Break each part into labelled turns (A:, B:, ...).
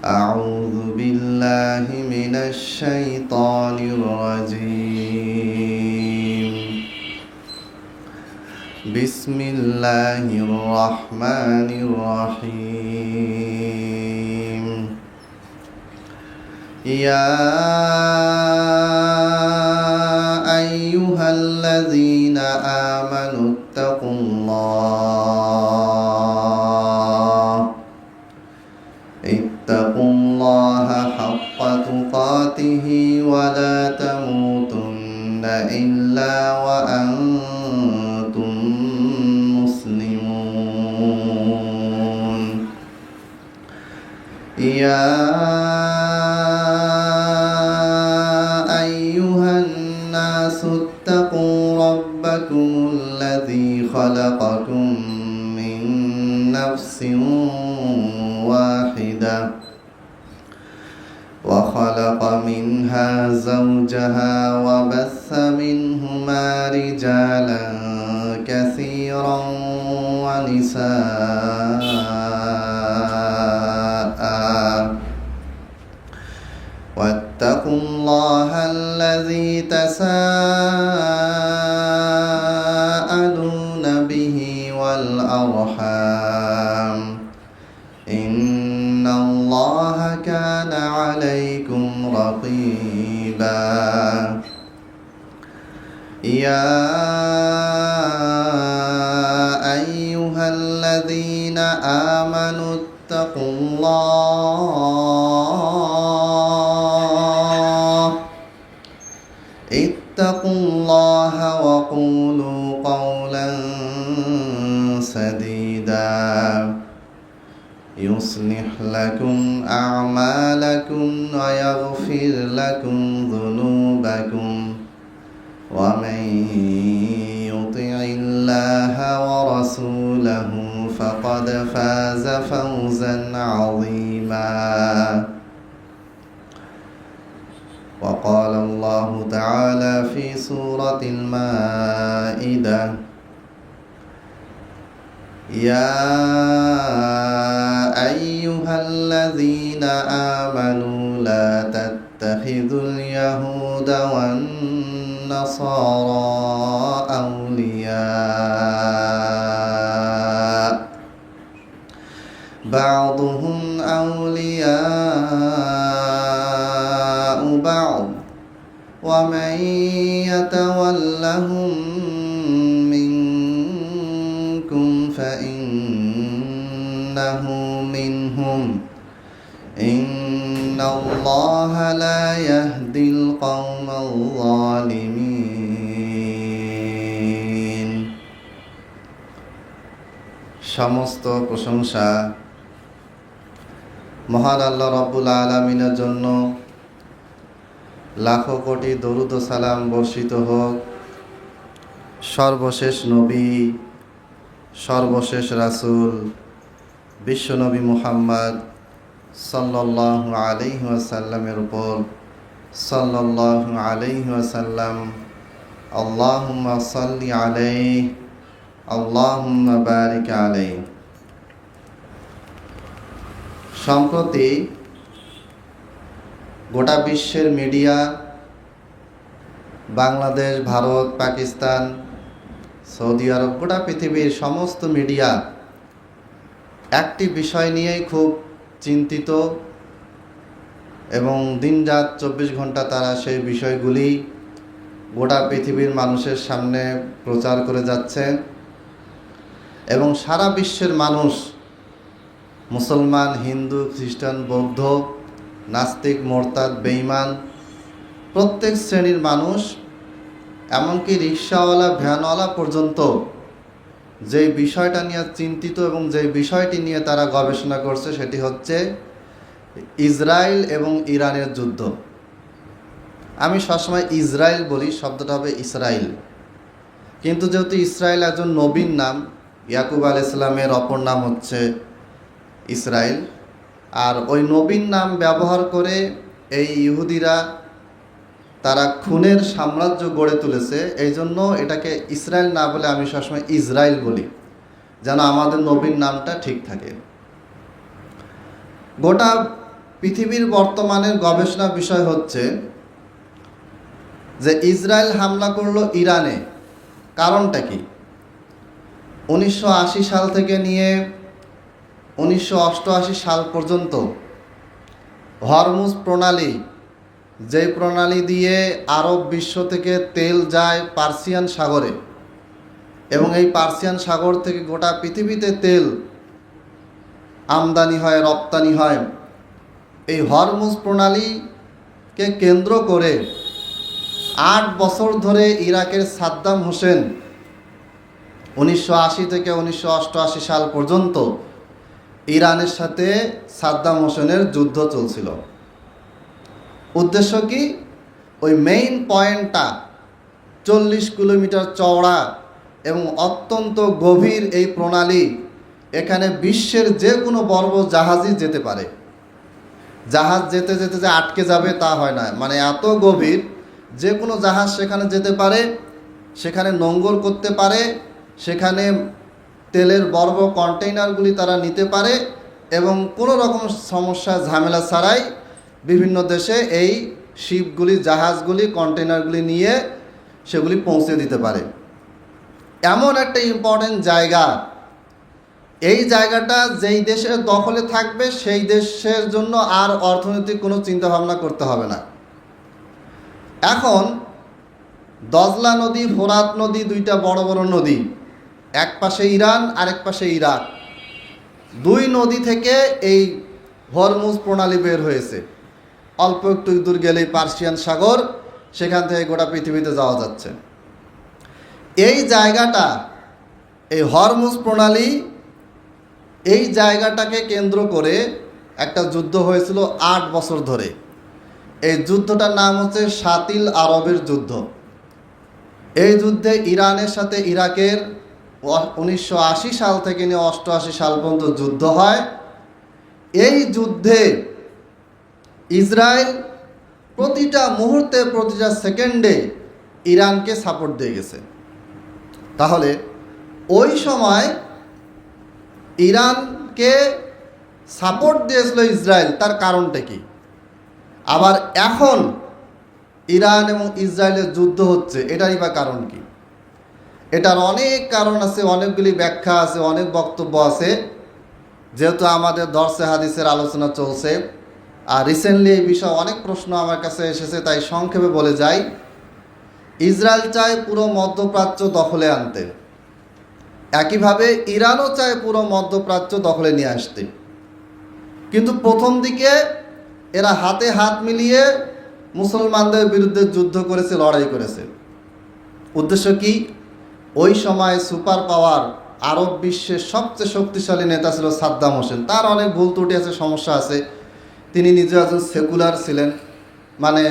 A: أعوذ بالله من الشيطان الرجيم بسم الله الرحمن الرحيم يا أيها الذين آمنوا اتقوا الله حق تقاته ولا تموتن إلا وأنتم مسلمون يا أيها الناس اتقوا ربكم الذي خلقكم من نفس واحدة وخلق منها زوجها وبث منهما رجالا كثيرا ونساء واتقوا الله الذي تساءلون به والأرحام إن الله كان عليكم رقيبا يا أيها الذين آمنوا اتقوا الله وقولوا قولا سديدا يصلح لكم أعمالكم ويغفر لكم ذنوبكم ومن يطع الله ورسوله فقد فاز فوزا عظيما وقال الله تعالى في سورة المائدة يا أيها الذين آمنوا لا تتخذوا اليهود والنصارى أولياء بعضهم أولياء بعض ومن يتولهم منكم فإنه منهم إن الله لا يهدي القوم الظالمين সমস্ত প্রশংসা মহান আল্লাহ রাব্বুল আলামিনের জন্য, লাখো কোটি দরুদ ও সালাম বর্ষিত হোক সর্বশেষ নবী, সর্বশেষ রাসূল বিশ্বনবী মুহাম্মদ সাল্লাল্লাহু আলাইহি ওয়াসাল্লামের উপর। সাল্লাল্লাহু আলাইহি ওয়াসাল্লাম। আল্লাহুম্মা সাল্লি আলাইহি, আল্লাহুম্মা বারিক আলাইহি। সম্প্রতি গোটা বিশ্বের মিডিয়া, বাংলাদেশ, ভারত, পাকিস্তান, সৌদি আরব, গোটা পৃথিবীর সমস্ত মিডিয়া একটি বিষয় নিয়েই খুব চিন্তিত এবং দিনরাত 24 ঘন্টা তারা সেই বিষয়গুলি গোটা পৃথিবীর মানুষের সামনে প্রচার করে যাচ্ছে এবং সারা বিশ্বের মানুষ, মুসলমান, হিন্দু, খ্রিস্টান, বৌদ্ধ, নাস্তিক, মোরতাদ, বেঈমান, প্রত্যেক শ্রেণীর মানুষ, এমনকি রিকশাওয়ালা, ভ্যানওয়ালা পর্যন্ত যেই বিষয়টা নিয়ে চিন্তিত এবং যেই বিষয়টি নিয়ে তারা গবেষণা করছে সেটি হচ্ছে ইসরায়েল এবং ইরানের যুদ্ধ। আমি সবসময় ইসরায়েল বলি, শব্দটা হবে ইসরায়েল, কিন্তু যেহেতু ইসরায়েল একজন নবীর নাম, ইয়াকুব আলাইহিস সালামের অপর নাম হচ্ছে ইসরায়েল, আর ওই নবীর নাম ব্যবহার করে এই ইহুদিরা তারা খুনের সাম্রাজ্য গড়ে তুলেছে। এই জন্য এটাকে ইসরায়েল না বলে আমি সবসময় ইসরায়েল বলি, যেন আমাদের নবীর নামটা ঠিক থাকে। গোটা পৃথিবীর বর্তমানের গবেষণা বিষয় হচ্ছে যে ইসরায়েল হামলা করলো ইরানে, কারণটা কি? 1980 সাল থেকে নিয়ে 1988 সাল পর্যন্ত হরমুজ প্রণালী, যেই প্রণালী দিয়ে আরব বিশ্ব থেকে তেল যায় পার্সিয়ান সাগরে এবং এই পার্সিয়ান সাগর থেকে গোটা পৃথিবীতে তেল আমদানি হয়, রপ্তানি হয়, এই হরমুজ প্রণালীকে কেন্দ্র করে 8 বছর ধরে ইরাকের সাদ্দাম হোসেন 1980 থেকে 1988 সাল পর্যন্ত ইরানের সাথে সাদ্দাম হোসেনের যুদ্ধ চলছিল। উদ্দেশ্য কি? ওই মেইন পয়েন্টটা 40 কিলোমিটার চওড়া এবং অত্যন্ত গভীর এই প্রণালী, এখানে বিশ্বের যে কোনো বড় জাহাজই যেতে পারে। জাহাজ যেতে যেতে যে আটকে যাবে তা হয় না, মানে এত গভীর যে কোনো জাহাজ সেখানে যেতে পারে, সেখানে নোঙ্গর করতে পারে, সেখানে তেলের বড় বড় কন্টেইনারগুলি তারা নিতে পারে এবং কোনো রকম সমস্যা ঝামেলা ছাড়াই বিভিন্ন দেশে এই শিপগুলি, জাহাজগুলি, কন্টেইনারগুলি নিয়ে সেগুলি পৌঁছে দিতে পারে। এমন একটা ইম্পর্টেন্ট জায়গা, এই জায়গাটা যেই দেশের দখলে থাকবে সেই দেশের জন্য আর অর্থনৈতিক কোনো চিন্তাভাবনা করতে হবে না। এখন দজলা নদী, ফোরাত নদী, দুইটা বড় বড় নদী, এক পাশে ইরান আরেক পাশে ইরাক, দুই নদী থেকে এই হরমুজ প্রণালী বের হয়েছে। অল্প একটু দূর গেলেই পার্সিয়ান সাগর, সেখান থেকে গোটা পৃথিবীতে যাওয়া যাচ্ছে। এই জায়গাটা, এই হরমুজ প্রণালী, এই জায়গাটাকে কেন্দ্র করে একটা যুদ্ধ হয়েছিল 8 বছর ধরে। এই যুদ্ধটার নাম হচ্ছে শাতিল আরবের যুদ্ধ। এই যুদ্ধে ইরানের সাথে ইরাকের 1980 সাল থেকে নিয়ে 88 সাল পর্যন্ত যুদ্ধ হয়। এই যুদ্ধে ইসরায়েল প্রতিটা মুহূর্তে, প্রতিটা সেকেন্ডে ইরানকে সাপোর্ট দিয়ে গেছে। তাহলে ওই সময় ইরানকে সাপোর্ট দিয়েছিল ইসরায়েল, তার কারণটা কি? আবার এখন ইরান এবং ইসরায়েলের যুদ্ধ হচ্ছে, এটারই বা কারণ কি? এটার অনেক কারণ আছে, অনেকগুলি ব্যাখ্যা আছে, অনেক বক্তব্য আছে। যেহেতু আমাদের দর্সে হাদিসের আলোচনা চলছে আর রিসেন্টলি এই বিষয়ে অনেক প্রশ্ন আমার কাছে এসেছে, তাই সংক্ষেপে বলে যাই। ইসরায়েল চায় পুরো মধ্যপ্রাচ্য দখলে আনতে, একইভাবে ইরানও চায় পুরো মধ্যপ্রাচ্য দখলে নিয়ে আসতে। কিন্তু প্রথম দিকে এরা হাতে হাত মিলিয়ে মুসলমানদের বিরুদ্ধে যুদ্ধ করেছে, লড়াই করেছে। উদ্দেশ্য কি? ওই সময় সুপার পাওয়ার, আরব বিশ্বের সবচেয়ে শক্তিশালী নেতা ছিল সাদ্দাম হোসেন। তার অনেক ভুল ত্রুটি আছে, সমস্যা আছে। তিনি নিজে একজন সেকুলার ছিলেন, মানে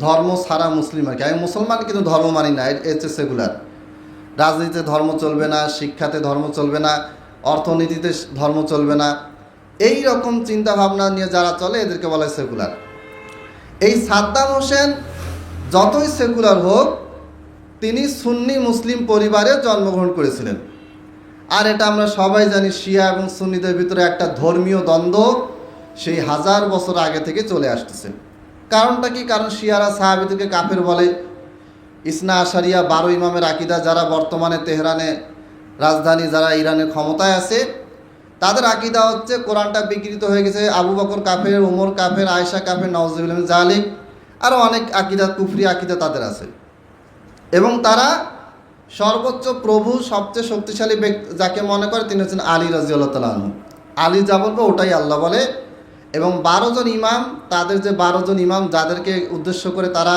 A: ধর্ম ছাড়া মুসলিম আর কি। আমি মুসলমান কিন্তু ধর্ম মানি না, এর হচ্ছে সেকুলার। রাজনীতিতে ধর্ম চলবে না, শিক্ষাতে ধর্ম চলবে না, অর্থনীতিতে ধর্ম চলবে না, এই রকম চিন্তাভাবনা নিয়ে যারা চলে এদেরকে বলা হয় সেকুলার। এই সাদ্দাম হোসেন যতই সেকুলার হোক, তিনি সুন্নি মুসলিম পরিবারে জন্মগ্রহণ করেছিলেন। আর এটা আমরা সবাই জানি, শিয়া এবং সুন্নিদের ভিতরে একটা ধর্মীয় দ্বন্দ্ব সেই 1000 বছর আগে থেকে চলে আসতেছে। কারণটা কি? কারণ শিয়ারা সাহাবীদেরকে কাফের বলে। ইসনা আশারিয়া 12 ইমামের আকিদা, যারা বর্তমানে তেহরানে রাজধানী, যারা ইরানের ক্ষমতায় আছে, তাদের আকিদা হচ্ছে কোরআনটা বিকৃত হয়ে গেছে, আবু বকর কাফের, ওমর কাফের, আয়েশা কাফের, নাউজুবিল্লাহ মিন যালিক, আরও অনেক আকিদা, কুফরি আকিদা তাদের আছে। এবং তারা সর্বোচ্চ প্রভু, সবচেয়ে শক্তিশালী ব্যক্তি যাকে মনে করে তিনি হচ্ছেন আলী রাদিয়াল্লাহু তাআলা আনহু। আলী যা বলবে ওটাই আল্লাহ বলে। এবং 12 জন ইমাম, তাদের যে 12 জন ইমাম যাদেরকে উদ্দেশ্য করে তারা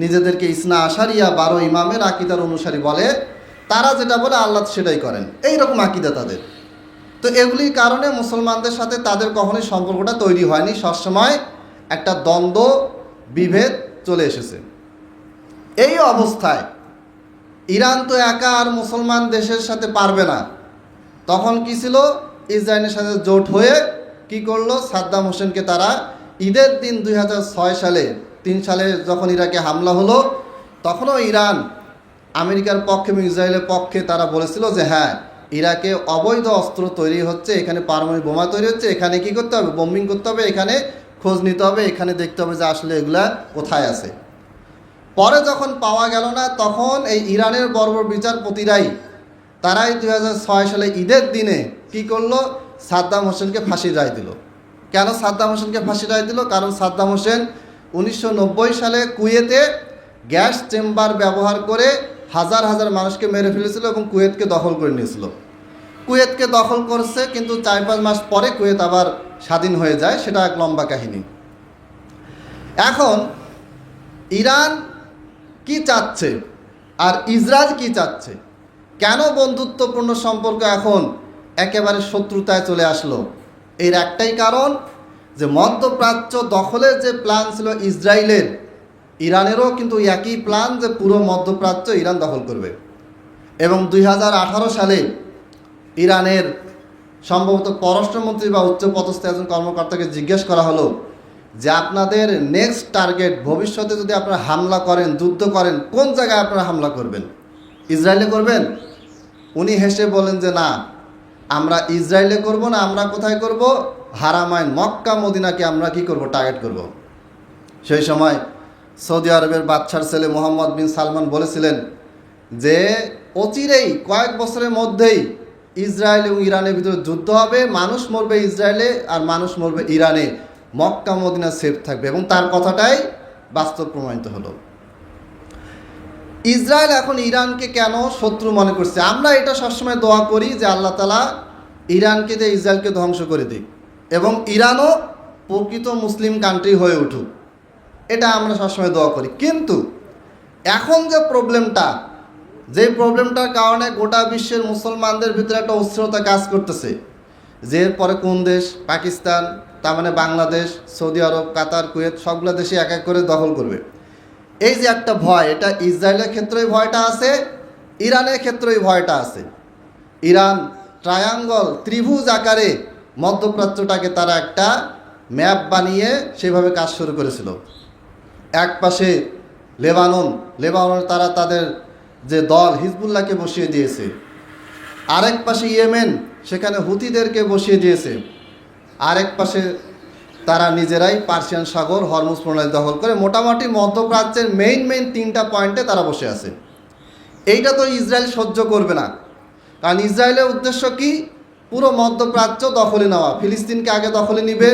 A: নিজেদেরকে ইসনা আশারিয়া 12 ইমামের আকিদার অনুসারী বলে, তারা যেটা বলে আল্লাহ সেটাই করেন, এই রকম আকিদা তাদের। তো এগুলির কারণে মুসলমানদের সাথে তাদের কখনোই সম্পর্কটা তৈরি হয়নি, সবসময় একটা দ্বন্দ্ব, বিভেদ চলে এসেছে। এই অবস্থায় ইরান তো একা আর মুসলমান দেশের সাথে পারবে না। তখন কি ছিল? ইসরায়েলের সাথে জোট হয়ে কি করলো? সাদ্দাম হোসেনকে তারা ঈদের দিন 2006 সালে, 3 সালে যখন ইরাকে হামলা হলো, তখনও ইরান আমেরিকার পক্ষে এবং ইসরায়েলের পক্ষে তারা বলেছিল যে হ্যাঁ, ইরাকে অবৈধ অস্ত্র তৈরি হচ্ছে, এখানে পারমাণবিক বোমা তৈরি হচ্ছে, এখানে কি করতে হবে? বোম্বিং করতে হবে, এখানে খোঁজ নিতে হবে, এখানে দেখতে হবে যে আসলে এগুলা কোথায় আছে। পরে যখন পাওয়া গেল না, তখন এই ইরানের বর্বর বিচারপতিরাই তারাই 2006 সালে ঈদের দিনে কি করলো, সাদ্দাম হোসেনকে ফাঁসির রায় দিল। কেন সাদ্দাম হোসেনকে ফাঁসির রায় দিল? কারণ সাদ্দাম হোসেন 1990 সালে কুয়েতে গ্যাস চেম্বার ব্যবহার করে হাজার হাজার মানুষকে মেরে ফেলেছিল এবং কুয়েতকে দখল করে নিয়েছিল। কুয়েতকে দখল করছে, কিন্তু 4-5 মাস পরে কুয়েত আবার স্বাধীন হয়ে যায়, সেটা এক লম্বা কাহিনী। এখন ইরান কি চাচ্ছে আর ইসরায়েল কি চাচ্ছে, কেন বন্ধুত্বপূর্ণ সম্পর্ক এখন একেবারে শত্রুতায় চলে আসলো? এর একটাই কারণ, যে মধ্যপ্রাচ্য দখলের যে প্ল্যান ছিল ইসরায়েলের, ইরানেরও কিন্তু একই প্ল্যান, যে পুরো মধ্যপ্রাচ্য ইরান দখল করবে। এবং 2018 সালে ইরানের সম্ভবত পররাষ্ট্রমন্ত্রী বা উচ্চপদস্থ একজন কর্মকর্তাকে জিজ্ঞেস করা হলো যে আপনাদের নেক্সট টার্গেট, ভবিষ্যতে যদি আপনারা হামলা করেন, যুদ্ধ করেন, কোন জায়গায় আপনারা হামলা করবেন? ইসরায়েলে করবেন? উনি হেসে বলেন যে না, আমরা ইসরায়েলে করব না, আমরা কোথায় করব? হারামাইন মক্কা মদিনাকে আমরা কি করব, টার্গেট করব। সেই সময় সৌদি আরবের বাদশার ছেলে মোহাম্মদ বিন সালমান বলেছিলেন যে অচিরেই কয়েক বছরের মধ্যেই ইসরায়েল এবং ইরানের ভিতরে যুদ্ধ হবে, মানুষ মরবে ইসরায়েলে আর মানুষ মরবে ইরানে, মক্কা মদিনা সেফ থাকবে। এবং তার কথাটাই বাস্তব প্রমাণিত হলো। ইসরায়েল এখন ইরানকে কেন শত্রু মনে করছে? আমরা এটা সবসময় দোয়া করি যে আল্লাহ তাআলা ইরানকে দিয়ে ইসরায়েলকে ধ্বংস করে দিক এবং ইরানও প্রকৃত মুসলিম কান্ট্রি হয়ে উঠুক, এটা আমরা সবসময় দোয়া করি। কিন্তু এখন যে প্রবলেমটা, যে প্রবলেমটার কারণে গোটা বিশ্বের মুসলমানদের ভিতরে একটা অস্থিরতা কাজ করতেছে, যে এরপরে কোন দেশ, পাকিস্তান, তার মানে বাংলাদেশ, সৌদি আরব, কাতার, কুয়েত, সবগুলো দেশে এক এক করে দখল করবে, এই যে একটা ভয়, এটা ইসরায়েলের ক্ষেত্রেই ভয়টা আছে, ইরানের ক্ষেত্রেই ভয়টা আছে। ইরান ট্রায়াঙ্গল, ত্রিভুজ আকারে মধ্যপ্রাচ্যটাকে তারা একটা ম্যাপ বানিয়ে সেভাবে কাজ শুরু করেছিল। এক পাশে লেবানন তারা তাদের যে দল হিজবুল্লাহকে বসিয়ে দিয়েছে, আরেক পাশে ইয়েমেন, সেখানে হুতিদেরকে বসিয়ে দিয়েছে, আরেক পাশে তারা নিজেরাই পার্সিয়ান সাগর, হরমুজ প্রণালী দখল করে মোটামুটি মধ্যপ্রাচ্যের মেইন 3টা পয়েন্টে তারা বসে আছে। এইটা তো ইসরায়েল সহ্য করবে না, কারণ ইসরায়েলের উদ্দেশ্য কি? পুরো মধ্যপ্রাচ্য দখলে নেওয়া। ফিলিস্তিনকে আগে দখলে নিবে,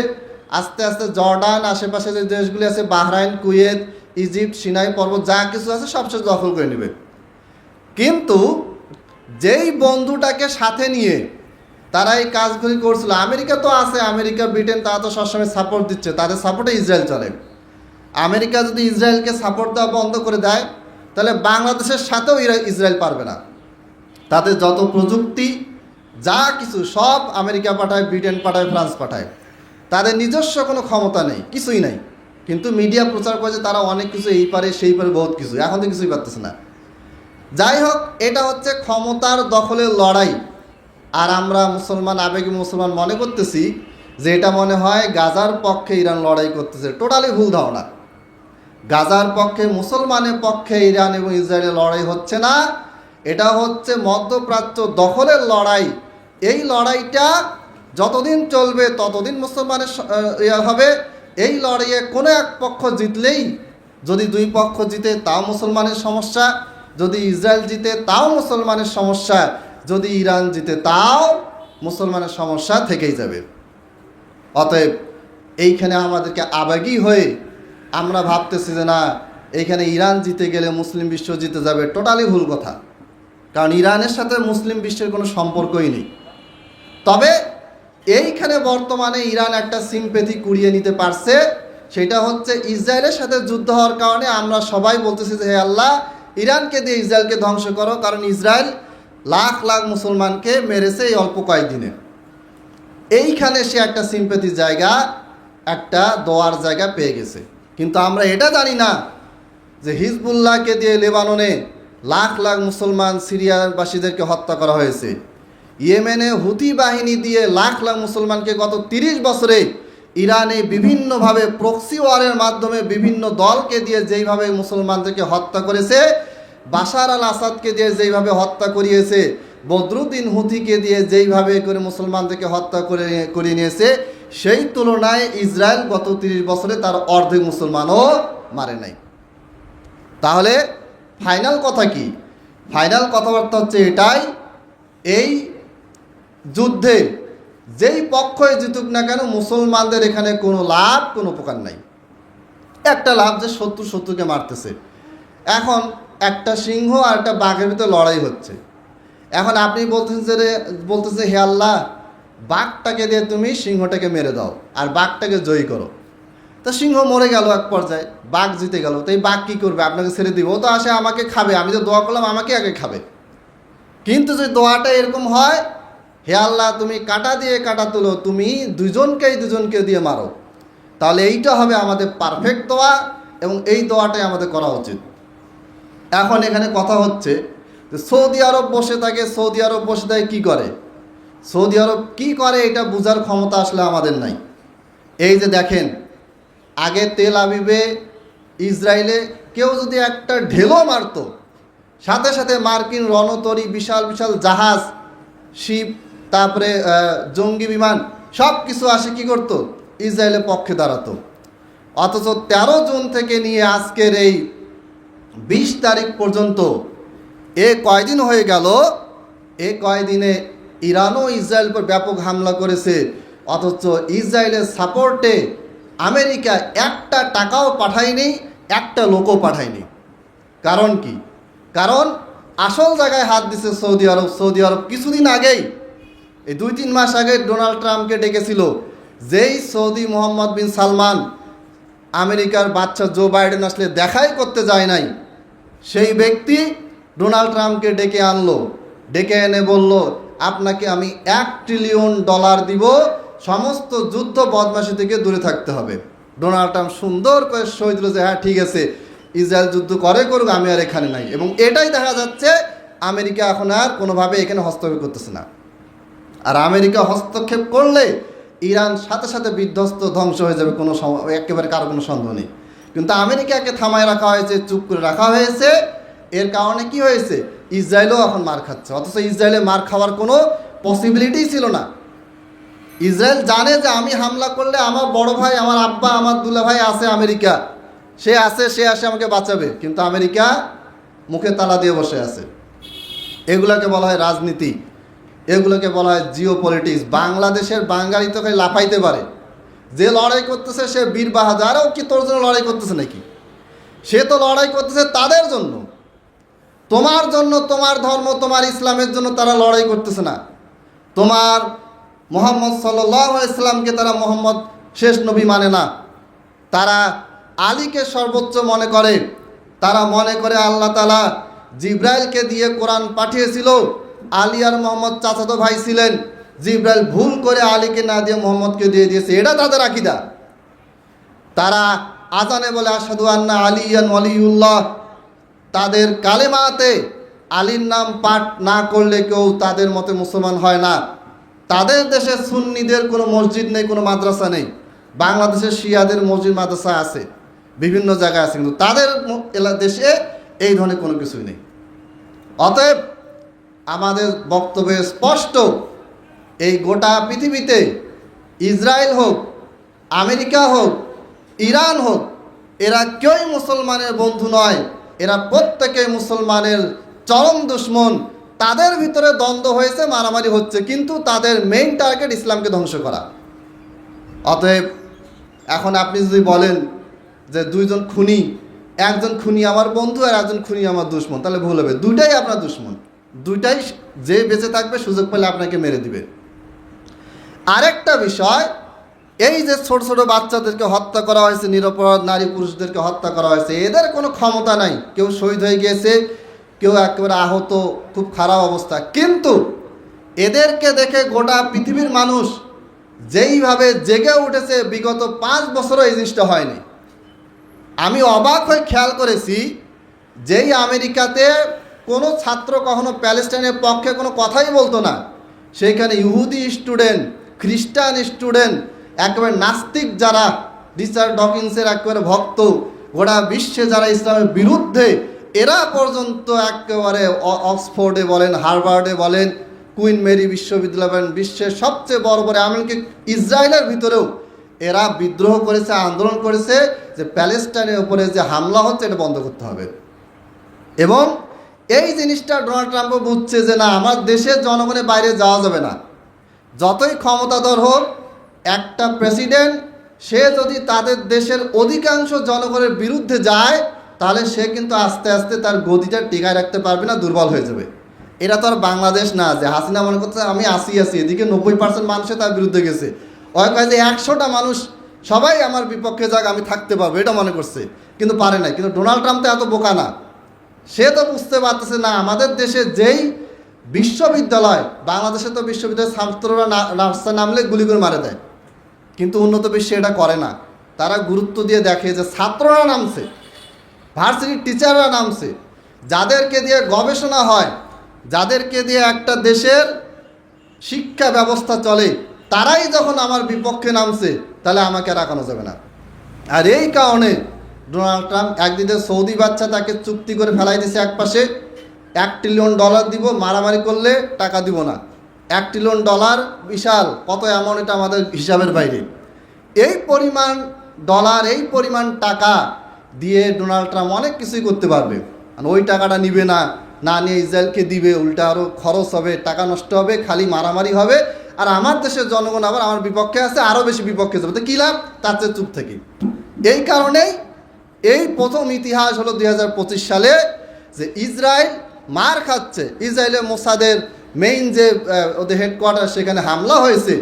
A: আস্তে আস্তে জর্ডান, আশেপাশে যে দেশগুলি আছে, বাহরাইন, কুয়েত, ইজিপ্ট, সিনাই পর্বত, যা কিছু আছে সবশেষ দখল করে নেবে। কিন্তু যেই বন্ধুটাকে সাথে নিয়ে তারা এই কাজগুলি করছিল, আমেরিকা তো আছে, আমেরিকা, ব্রিটেন, তারা তো সবসময় সাপোর্ট দিচ্ছে, তাদের সাপোর্টে ইসরায়েল চলে। আমেরিকা যদি ইসরায়েলকে সাপোর্ট দেওয়া বন্ধ করে দেয়, তাহলে বাংলাদেশের সাথেও ইসরায়েল পারবে না। তাদের যত প্রযুক্তি, যা কিছু সব আমেরিকা পাঠায়, ব্রিটেন পাঠায়, ফ্রান্স পাঠায়, তাদের নিজস্ব কোনো ক্ষমতা নেই, কিছুই নেই। কিন্তু মিডিয়া প্রচার করেছে তারা অনেক কিছু, এই পারে সেই পারে, বহুত কিছু, এখন তো কিছুই পারতেছে না। যাই হোক, এটা হচ্ছে ক্ষমতার দখলের লড়াই। আর আমরা মুসলমান, আবেগী মুসলমান মনে করতেছি যে এটা মনে হয় গাজার পক্ষে ইরান লড়াই করতেছে। টোটালি ভুল ধারণা। গাজার পক্ষে, মুসলমানের পক্ষে ইরান এবং ইসরায়েলের লড়াই হচ্ছে না, এটা হচ্ছে মধ্যপ্রাচ্য দখলের লড়াই। এই লড়াইটা যতদিন চলবে ততদিন মুসলমানের হবে। এই লড়াইয়ে কোনো এক পক্ষ জিতলেই, যদি দুই পক্ষ জিতে তাও মুসলমানের সমস্যা, যদি ইসরায়েল জিতে তাও মুসলমানের সমস্যা, যদি ইরান জিতে তাও মুসলমানের সমস্যা থেকেই যাবে। অতএব এইখানে আমাদেরকে আবেগী হয়ে আমরা ভাবতেছি যে না, এইখানে ইরান জিতে গেলে মুসলিম বিশ্ব জিতে যাবে, টোটালি ভুল কথা। কারণ ইরানের সাথে মুসলিম বিশ্বের কোনো সম্পর্কই নেই। তবে এইখানে বর্তমানে ইরান একটা সিম্প্যাথি কুড়িয়ে নিতে পারছে, সেটা হচ্ছে ইসরায়েলের সাথে যুদ্ধ হওয়ার কারণে আমরা সবাই বলতেছি যে হে আল্লাহ, ইরানকে দিয়ে ইসরায়েলকে ধ্বংস করো, কারণ ইসরায়েল লাখ লাখ মুসলমানকে মেরেছে এই অল্প কয়েকদিনে। এইখানে সে একটা সিম্প্যাথি জায়গা, একটা দোয়ার জায়গা পেয়ে গেছে। কিন্তু আমরা এটা জানি না যে হিজবুল্লাহকে দিয়ে লেবাননে লাখ লাখ মুসলমান সিরিয়াবাসীদেরকে হত্যা করা হয়েছে, ইয়েমেনে হুতি বাহিনী দিয়ে লাখ লাখ মুসলমানকে গত 30 বছরে ইরানে বিভিন্নভাবে প্রক্সি ওয়ারের মাধ্যমে বিভিন্ন দলকে দিয়ে যেইভাবে মুসলমানদেরকে হত্যা করেছে, বাশার আল আসাদকে দিয়ে যেইভাবে হত্যা করিয়েছে, বদরুদ্দিন হুতিকে দিয়ে যেইভাবে করে মুসলমানদেরকে হত্যা করিয়ে নিয়েছে, সেই তুলনায় ইসরায়েল গত 30 বছরে তার অর্ধেক মুসলমানও মারে নাই। তাহলে ফাইনাল কথা কি? ফাইনাল কথাবার্তা হচ্ছে এটাই, এই যুদ্ধে যেই পক্ষই জিতুক না কেন মুসলমানদের এখানে কোনো লাভ, কোনো উপকার নাই। একটা লাভ যে শত্রুকে মারতেছে। এখন একটা সিংহ আর একটা বাঘের ভিতরে লড়াই হচ্ছে। এখন আপনি বলতেছে হে আল্লাহ, বাঘটাকে দিয়ে তুমি সিংহটাকে মেরে দাও আর বাঘটাকে জয়ী করো। তো সিংহ মরে গেল এক পর্যায়ে, বাঘ জিতে গেল। তো এই বাঘ কী করবে? আপনাকে ছেড়ে দিব? ও তো আসে আমাকে খাবে, আমি যে দোয়া করলাম আমাকে আগে খাবে। কিন্তু যদি দোয়াটা এরকম হয়, হে আল্লাহ তুমি কাঁটা দিয়ে কাঁটা তুলো, তুমি দুজনকে দিয়ে মারো, তাহলে এইটা হবে আমাদের পারফেক্ট দোয়া এবং এই দোয়াটাই আমাদের করা উচিত। এখন এখানে কথা হচ্ছে যে সৌদি আরব বসে থাকে, সৌদি আরব বসে থাকে কী করে? সৌদি আরব কী করে এটা বোঝার ক্ষমতা আসলে আমাদের নাই। এই যে দেখেন, আগে তেল আবিবে ইসরায়েলে কেউ যদি একটা ঢেলও মারতো, সাথে সাথে মার্কিন রণতরী, বিশাল বিশাল জাহাজ, শিপ, তারপরে জঙ্গি বিমান সব কিছু আসে কী করতো? ইসরায়েলের পক্ষে দাঁড়াতো। অথচ 13 জুন থেকে নিয়ে আজকের এই 20 তারিখ পর্যন্ত কয়দিন হয়ে গেল, কয়দিনে ইরানও ইসরায়েল পর ব্যাপক হামলা করেছে। অথচ ইসরায়েলের সাপোর্টে আমেরিকা একটা টাকাও পাঠায়নি, একটা লোকও পাঠায়নি। কারণ কি? কারণ আসল জায়গায় হাত দিছে সৌদি আরব। সৌদি আরব কিছুদিন আগেই, এই 2-3 মাস আগে ডোনাল্ড ট্রাম্পকে ডেকেছিল। যেই সৌদি মোহাম্মদ বিন সালমান আমেরিকার বাচ্চা জো বাইডেন আসলে দেখাই করতে যায় নাই, সেই ব্যক্তি ডোনাল্ড ট্রাম্পকে ডেকে আনলো। ডেকে এনে বলল, আপনাকে আমি $1 ট্রিলিয়ন দিব, সমস্ত যুদ্ধ বদমাশি থেকে দূরে থাকতে হবে। ডোনাল্ড ট্রাম্প সুন্দর করে সই দিল যে হ্যাঁ ঠিক আছে, ইসরায়েল যুদ্ধ করুক, আমি আর এখানে নাই। এবং এটাই দেখা যাচ্ছে, আমেরিকা এখন আর কোনোভাবে এখানে হস্তক্ষেপ করতেছে না। আর আমেরিকা হস্তক্ষেপ করলে ইরান সাথে সাথে বিধ্বস্ত, ধ্বংস হয়ে যাবে, একেবারে কারো কোনো সন্দেহ নেই। কিন্তু আমেরিকাকে থামায় রাখা হয়েছে, চুপ করে রাখা হয়েছে। এর কারণে কি হয়েছে? ইসরায়েলও এখন মার খাচ্ছে। অথচ ইসরায়েলে মার খাওয়ার কোনো পসিবিলিটি ছিল না। ইসরায়েল জানে যে আমি হামলা করলে আমার বড় ভাই, আমার আব্বা, আমার দুলা ভাই আছে আমেরিকা, সে আসে আমাকে বাঁচাবে। কিন্তু আমেরিকা মুখে তালা দিয়ে বসে আছে। এগুলোকে বলা হয় রাজনীতি, এগুলোকে বলা হয় জিও পলিটিক্স। বাংলাদেশের বাঙালি তো খালি লাফাইতে পারে, যে লড়াই করতেছে সে বীর বাহাদুর। আরও কি তোর জন্য লড়াই করতেছে নাকি? সে তো লড়াই করতেছে তাদের জন্য, তোমার জন্য, তোমার ধর্ম, তোমার ইসলামের জন্য তারা লড়াই করতেছে না। তোমার মুহাম্মদ সাল্লাল্লাহু আলাইহি সাল্লামকে তারা মুহাম্মদ শেষ নবী মানে না। তারা আলীকে সর্বোচ্চ মনে করে। তারা মনে করে আল্লাহ তাআলা জিব্রাইলকে দিয়ে কোরআন পাঠিয়েছিল, আলী আর মোহাম্মদ চাচাতো ভাই ছিলেন, জিব্রাইল ভুল করে আলীকে না দিয়ে মোহাম্মদকে দিয়ে দিয়েছে। এটা তাদের আকীদা। তারা আজানে বলে আশহাদু আন্না আলিয়ান ওয়ালিউল্লাহ। তাদের কালেমাতে আলীর নাম পাঠ না করলে কেউ তাদের মতে মুসলমান হয় না। তাদের দেশে সুন্নিদের কোনো মসজিদ নেই, কোনো মাদ্রাসা নেই। বাংলাদেশের শিয়াদের মসজিদ মাদ্রাসা আছে, বিভিন্ন জায়গায় আছে, কিন্তু তাদের দেশে এই ধরনের কোনো কিছুই নেই। অতএব আমাদের বক্তব্য স্পষ্ট, এই গোটা পৃথিবীতে ইসরায়েল হোক, আমেরিকা হোক, ইরান হোক, এরা কেউই মুসলমানের বন্ধু নয়। এরা প্রত্যেকে মুসলমানের চরম দুশমন। তাদের ভিতরে দ্বন্দ্ব হয়েছে, মারামারি হচ্ছে, কিন্তু তাদের মেইন টার্গেট ইসলামকে ধ্বংস করা। অতএব এখন আপনি যদি বলেন যে দুইজন খুনি, একজন খুনি আমার বন্ধু আর একজন খুনি আমার দুশমন, তাহলে ভুল হবে। দুইটাই আপনার দুশমন, দুইটাই যে বেঁচে থাকবে সুযোগ পেলে আপনাকে মেরে দিবে। আরেকটা বিষয়, এই যে ছোট ছোট বাচ্চাদেরকে হত্যা করা হয়েছে, নিরপরাধ নারী পুরুষদেরকে হত্যা করা হয়েছে, এদের কোনো ক্ষমতা নাই। কেউ শহীদ হয়ে গিয়েছে, কেউ একেবারে আহত, খুব খারাপ অবস্থা। কিন্তু এদেরকে দেখে গোটা পৃথিবীর মানুষ যেইভাবে জেগে উঠেছে, বিগত 5 বছরও এই জিনিসটা হয়নি। আমি অবাক হয়ে খেয়াল করেছি, যেই আমেরিকাতে কোনো ছাত্র কখনো প্যালেস্টাইনের পক্ষে কোনো কথাই বলতো না, সেইখানে ইহুদি স্টুডেন্ট, খ্রিস্টান স্টুডেন্ট, একেবারে নাস্তিক যারা, রিচার্ড ডকিন্সের একেবারে ভক্ত, গোটা বিশ্বে যারা ইসলামের বিরুদ্ধে, এরা পর্যন্ত একেবারে অক্সফোর্ডে বলেন, হার্ভার্ডে বলেন, কুইন মেরি বিশ্ববিদ্যালয় বলেন, বিশ্বের সবচেয়ে বড় বড়, এমনকি ইসরায়েলের ভিতরেও এরা বিদ্রোহ করেছে, আন্দোলন করেছে যে প্যালেস্টাইনের উপরে যে হামলা হচ্ছে এটা বন্ধ করতে হবে। এবং এই জিনিসটা ডোনাল্ড ট্রাম্পও বুঝছে যে না, আমার দেশের জনগণের বাইরে যাওয়া যাবে না। যতই ক্ষমতাধর হোক একটা প্রেসিডেন্ট, সে যদি তাদের দেশের অধিকাংশ জনগণের বিরুদ্ধে যায় তাহলে সে কিন্তু আস্তে আস্তে তার গদিটা টিকায় রাখতে পারবে না, দুর্বল হয়ে যাবে। এটা তো আর বাংলাদেশ না যে হাসিনা মনে করছে আমি আসি, এদিকে 90% মানুষে তার বিরুদ্ধে গেছে, ওই কয় যে 100টা মানুষ সবাই আমার বিপক্ষে যাক আমি থাকতে পারবো, এটা মনে করছে, কিন্তু পারে না। কিন্তু ডোনাল্ড ট্রাম্প তো এত বোকা না, সে তো বুঝতে পারতেছে না আমাদের দেশে যেই বিশ্ববিদ্যালয়, বাংলাদেশে তো বিশ্ববিদ্যালয়ের ছাত্ররা রাস্তায় নামলে গুলি করে মারে দেয়, কিন্তু উন্নত বিশ্বে এটা করে না। তারা গুরুত্ব দিয়ে দেখে যে ছাত্ররা নামছে, ভার্সিটির টিচাররা নামছে, যাদেরকে দিয়ে গবেষণা হয়, যাদেরকে দিয়ে একটা দেশের শিক্ষা ব্যবস্থা চলে, তারাই যখন আমার বিপক্ষে নামছে তাহলে আমাকে রাখানো যাবে না। আর এই কারণে ডোনাল্ড ট্রাম্প একদিকে সৌদি বাচ্চা তাকে চুক্তি করে ফেলাই দিছে এক পাশে, $1 ট্রিলিয়ন দিব, মারামারি করলে টাকা দিব না। $1 ট্রিলিয়ন বিশাল কত অ্যামাউন্ট, এটা আমাদের হিসাবের বাইরে। এই পরিমাণ ডলার, এই পরিমাণ টাকা দিয়ে ডোনাল্ড ট্রাম্প অনেক কিছুই করতে পারবে। আর ওই টাকাটা নিবে না, না নিয়ে ইসরায়েলকে দিবে, উল্টা আরও খরচ হবে, টাকা নষ্ট হবে, খালি মারামারি হবে। আর আমার দেশের জনগণ আবার আমার বিপক্ষে আছে, আরও বেশি বিপক্ষে যাবে, তো কী লাভ, তার চেয়ে চুপ থাকি। এই কারণেই এই প্রথম ইতিহাস হলো 2025 সালে যে ইসরায়েল মার খাচ্ছে। ইসরায়েলের মোসাদের মেইন যে ওদের হেডকোয়ার্টার, সেখানে হামলা হয়েছে,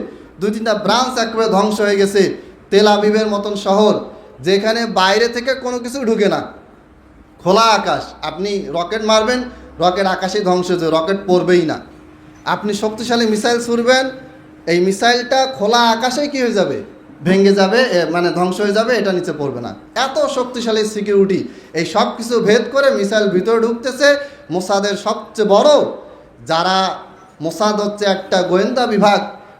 A: 2-3টা ব্রাঞ্চ একেবারে ধ্বংস হয়ে গেছে। তেল আবিবের মতন শহর, যেখানে বাইরে থেকে কোনো কিছু ঢুকে না, খোলা আকাশ, আপনি রকেট মারবেন, রকেট আকাশেই ধ্বংস হয়ে যাবে, রকেট পড়বেই না। আপনি শক্তিশালী মিসাইল ছুড়বেন, এই মিসাইলটা খোলা আকাশেই কী হয়ে যাবে, ভেঙে যাবে, মানে ধ্বংস হয়ে যাবে, এটা নিচে পড়বে না। এত শক্তিশালী সিকিউরিটি, এই সব কিছু ভেদ করে মিসাইল ভিতরে ঢুকতেছে। মোসাদের সবচেয়ে বড়, যারা মোসাদ হচ্ছে একটা গোয়েন্দা বিভাগ,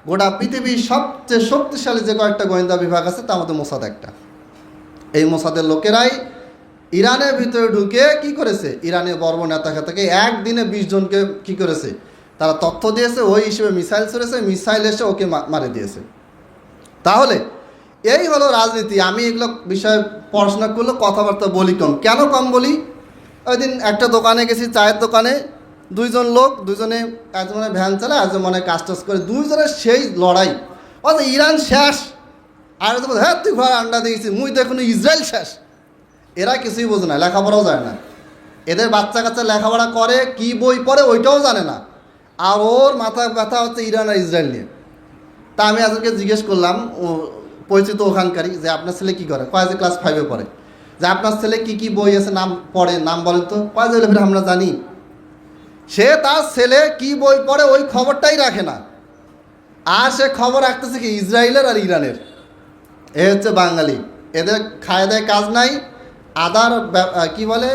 A: গোটা পৃথিবীর সবচেয়ে শক্তিশালী যে কয়েকটা গোয়েন্দা বিভাগ আছে তার মধ্যে মোসাদ একটা। এই মোসাদের লোকেরাই ইরানের ভিতরে ঢুকে কি করেছে, ইরানের বড় নেতা খেতাকে একদিনে 20 জনকে কি করেছে, তারা তথ্য দিয়েছে, ওই হিসেবে মিসাইল ছড়েছে, মাইসাইল এসে ওকে মারে দিয়েছে। তাহলে এই হলো রাজনীতি। আমি এগুলো বিষয়ে পড়াশোনা করলে কথাবার্তা বলি কম। কেন কম বলি, ওই দিন একটা দোকানে গেছি, চায়ের দোকানে, 2 জন লোক, দুজনে, একজনে ভ্যান চালায়, একজন মনে কাজ টাজ করে, 2 জনের সেই লড়াই, অথচ ইরান শেষ, আর হ্যাঁ তুই ঘর আন্ডা দিয়েছিস, মুই দেখুন ইসরায়েল শেষ। এরা কিছুই বোঝে না, লেখাপড়াও জানে না, এদের বাচ্চা কাচ্চা লেখাপড়া করে, কি বই পড়ে ওইটাও জানে না, আর ওর মাথা ব্যথা হচ্ছে ইরান আর ইসরায়েল নিয়ে। তা আমি আজকে জিজ্ঞেস করলাম, ও পরিচিত ওখানকারই, যে আপনার ছেলে কী করে, কয় যে ক্লাস 5-এ পড়ে, যে আপনার ছেলে কী কী বই আছে নাম পড়ে, নাম বলেন তো, কয় যে ফের আমরা জানি। সে তার ছেলে কি বই পড়ে ওই খবরটাই রাখে না, আর সে খবর রাখতেছে কি ইসরায়েলের আর ইরানের। এ হচ্ছে বাঙালি, এদের খায় দেয় কাজ নাই। আদার কি বলে,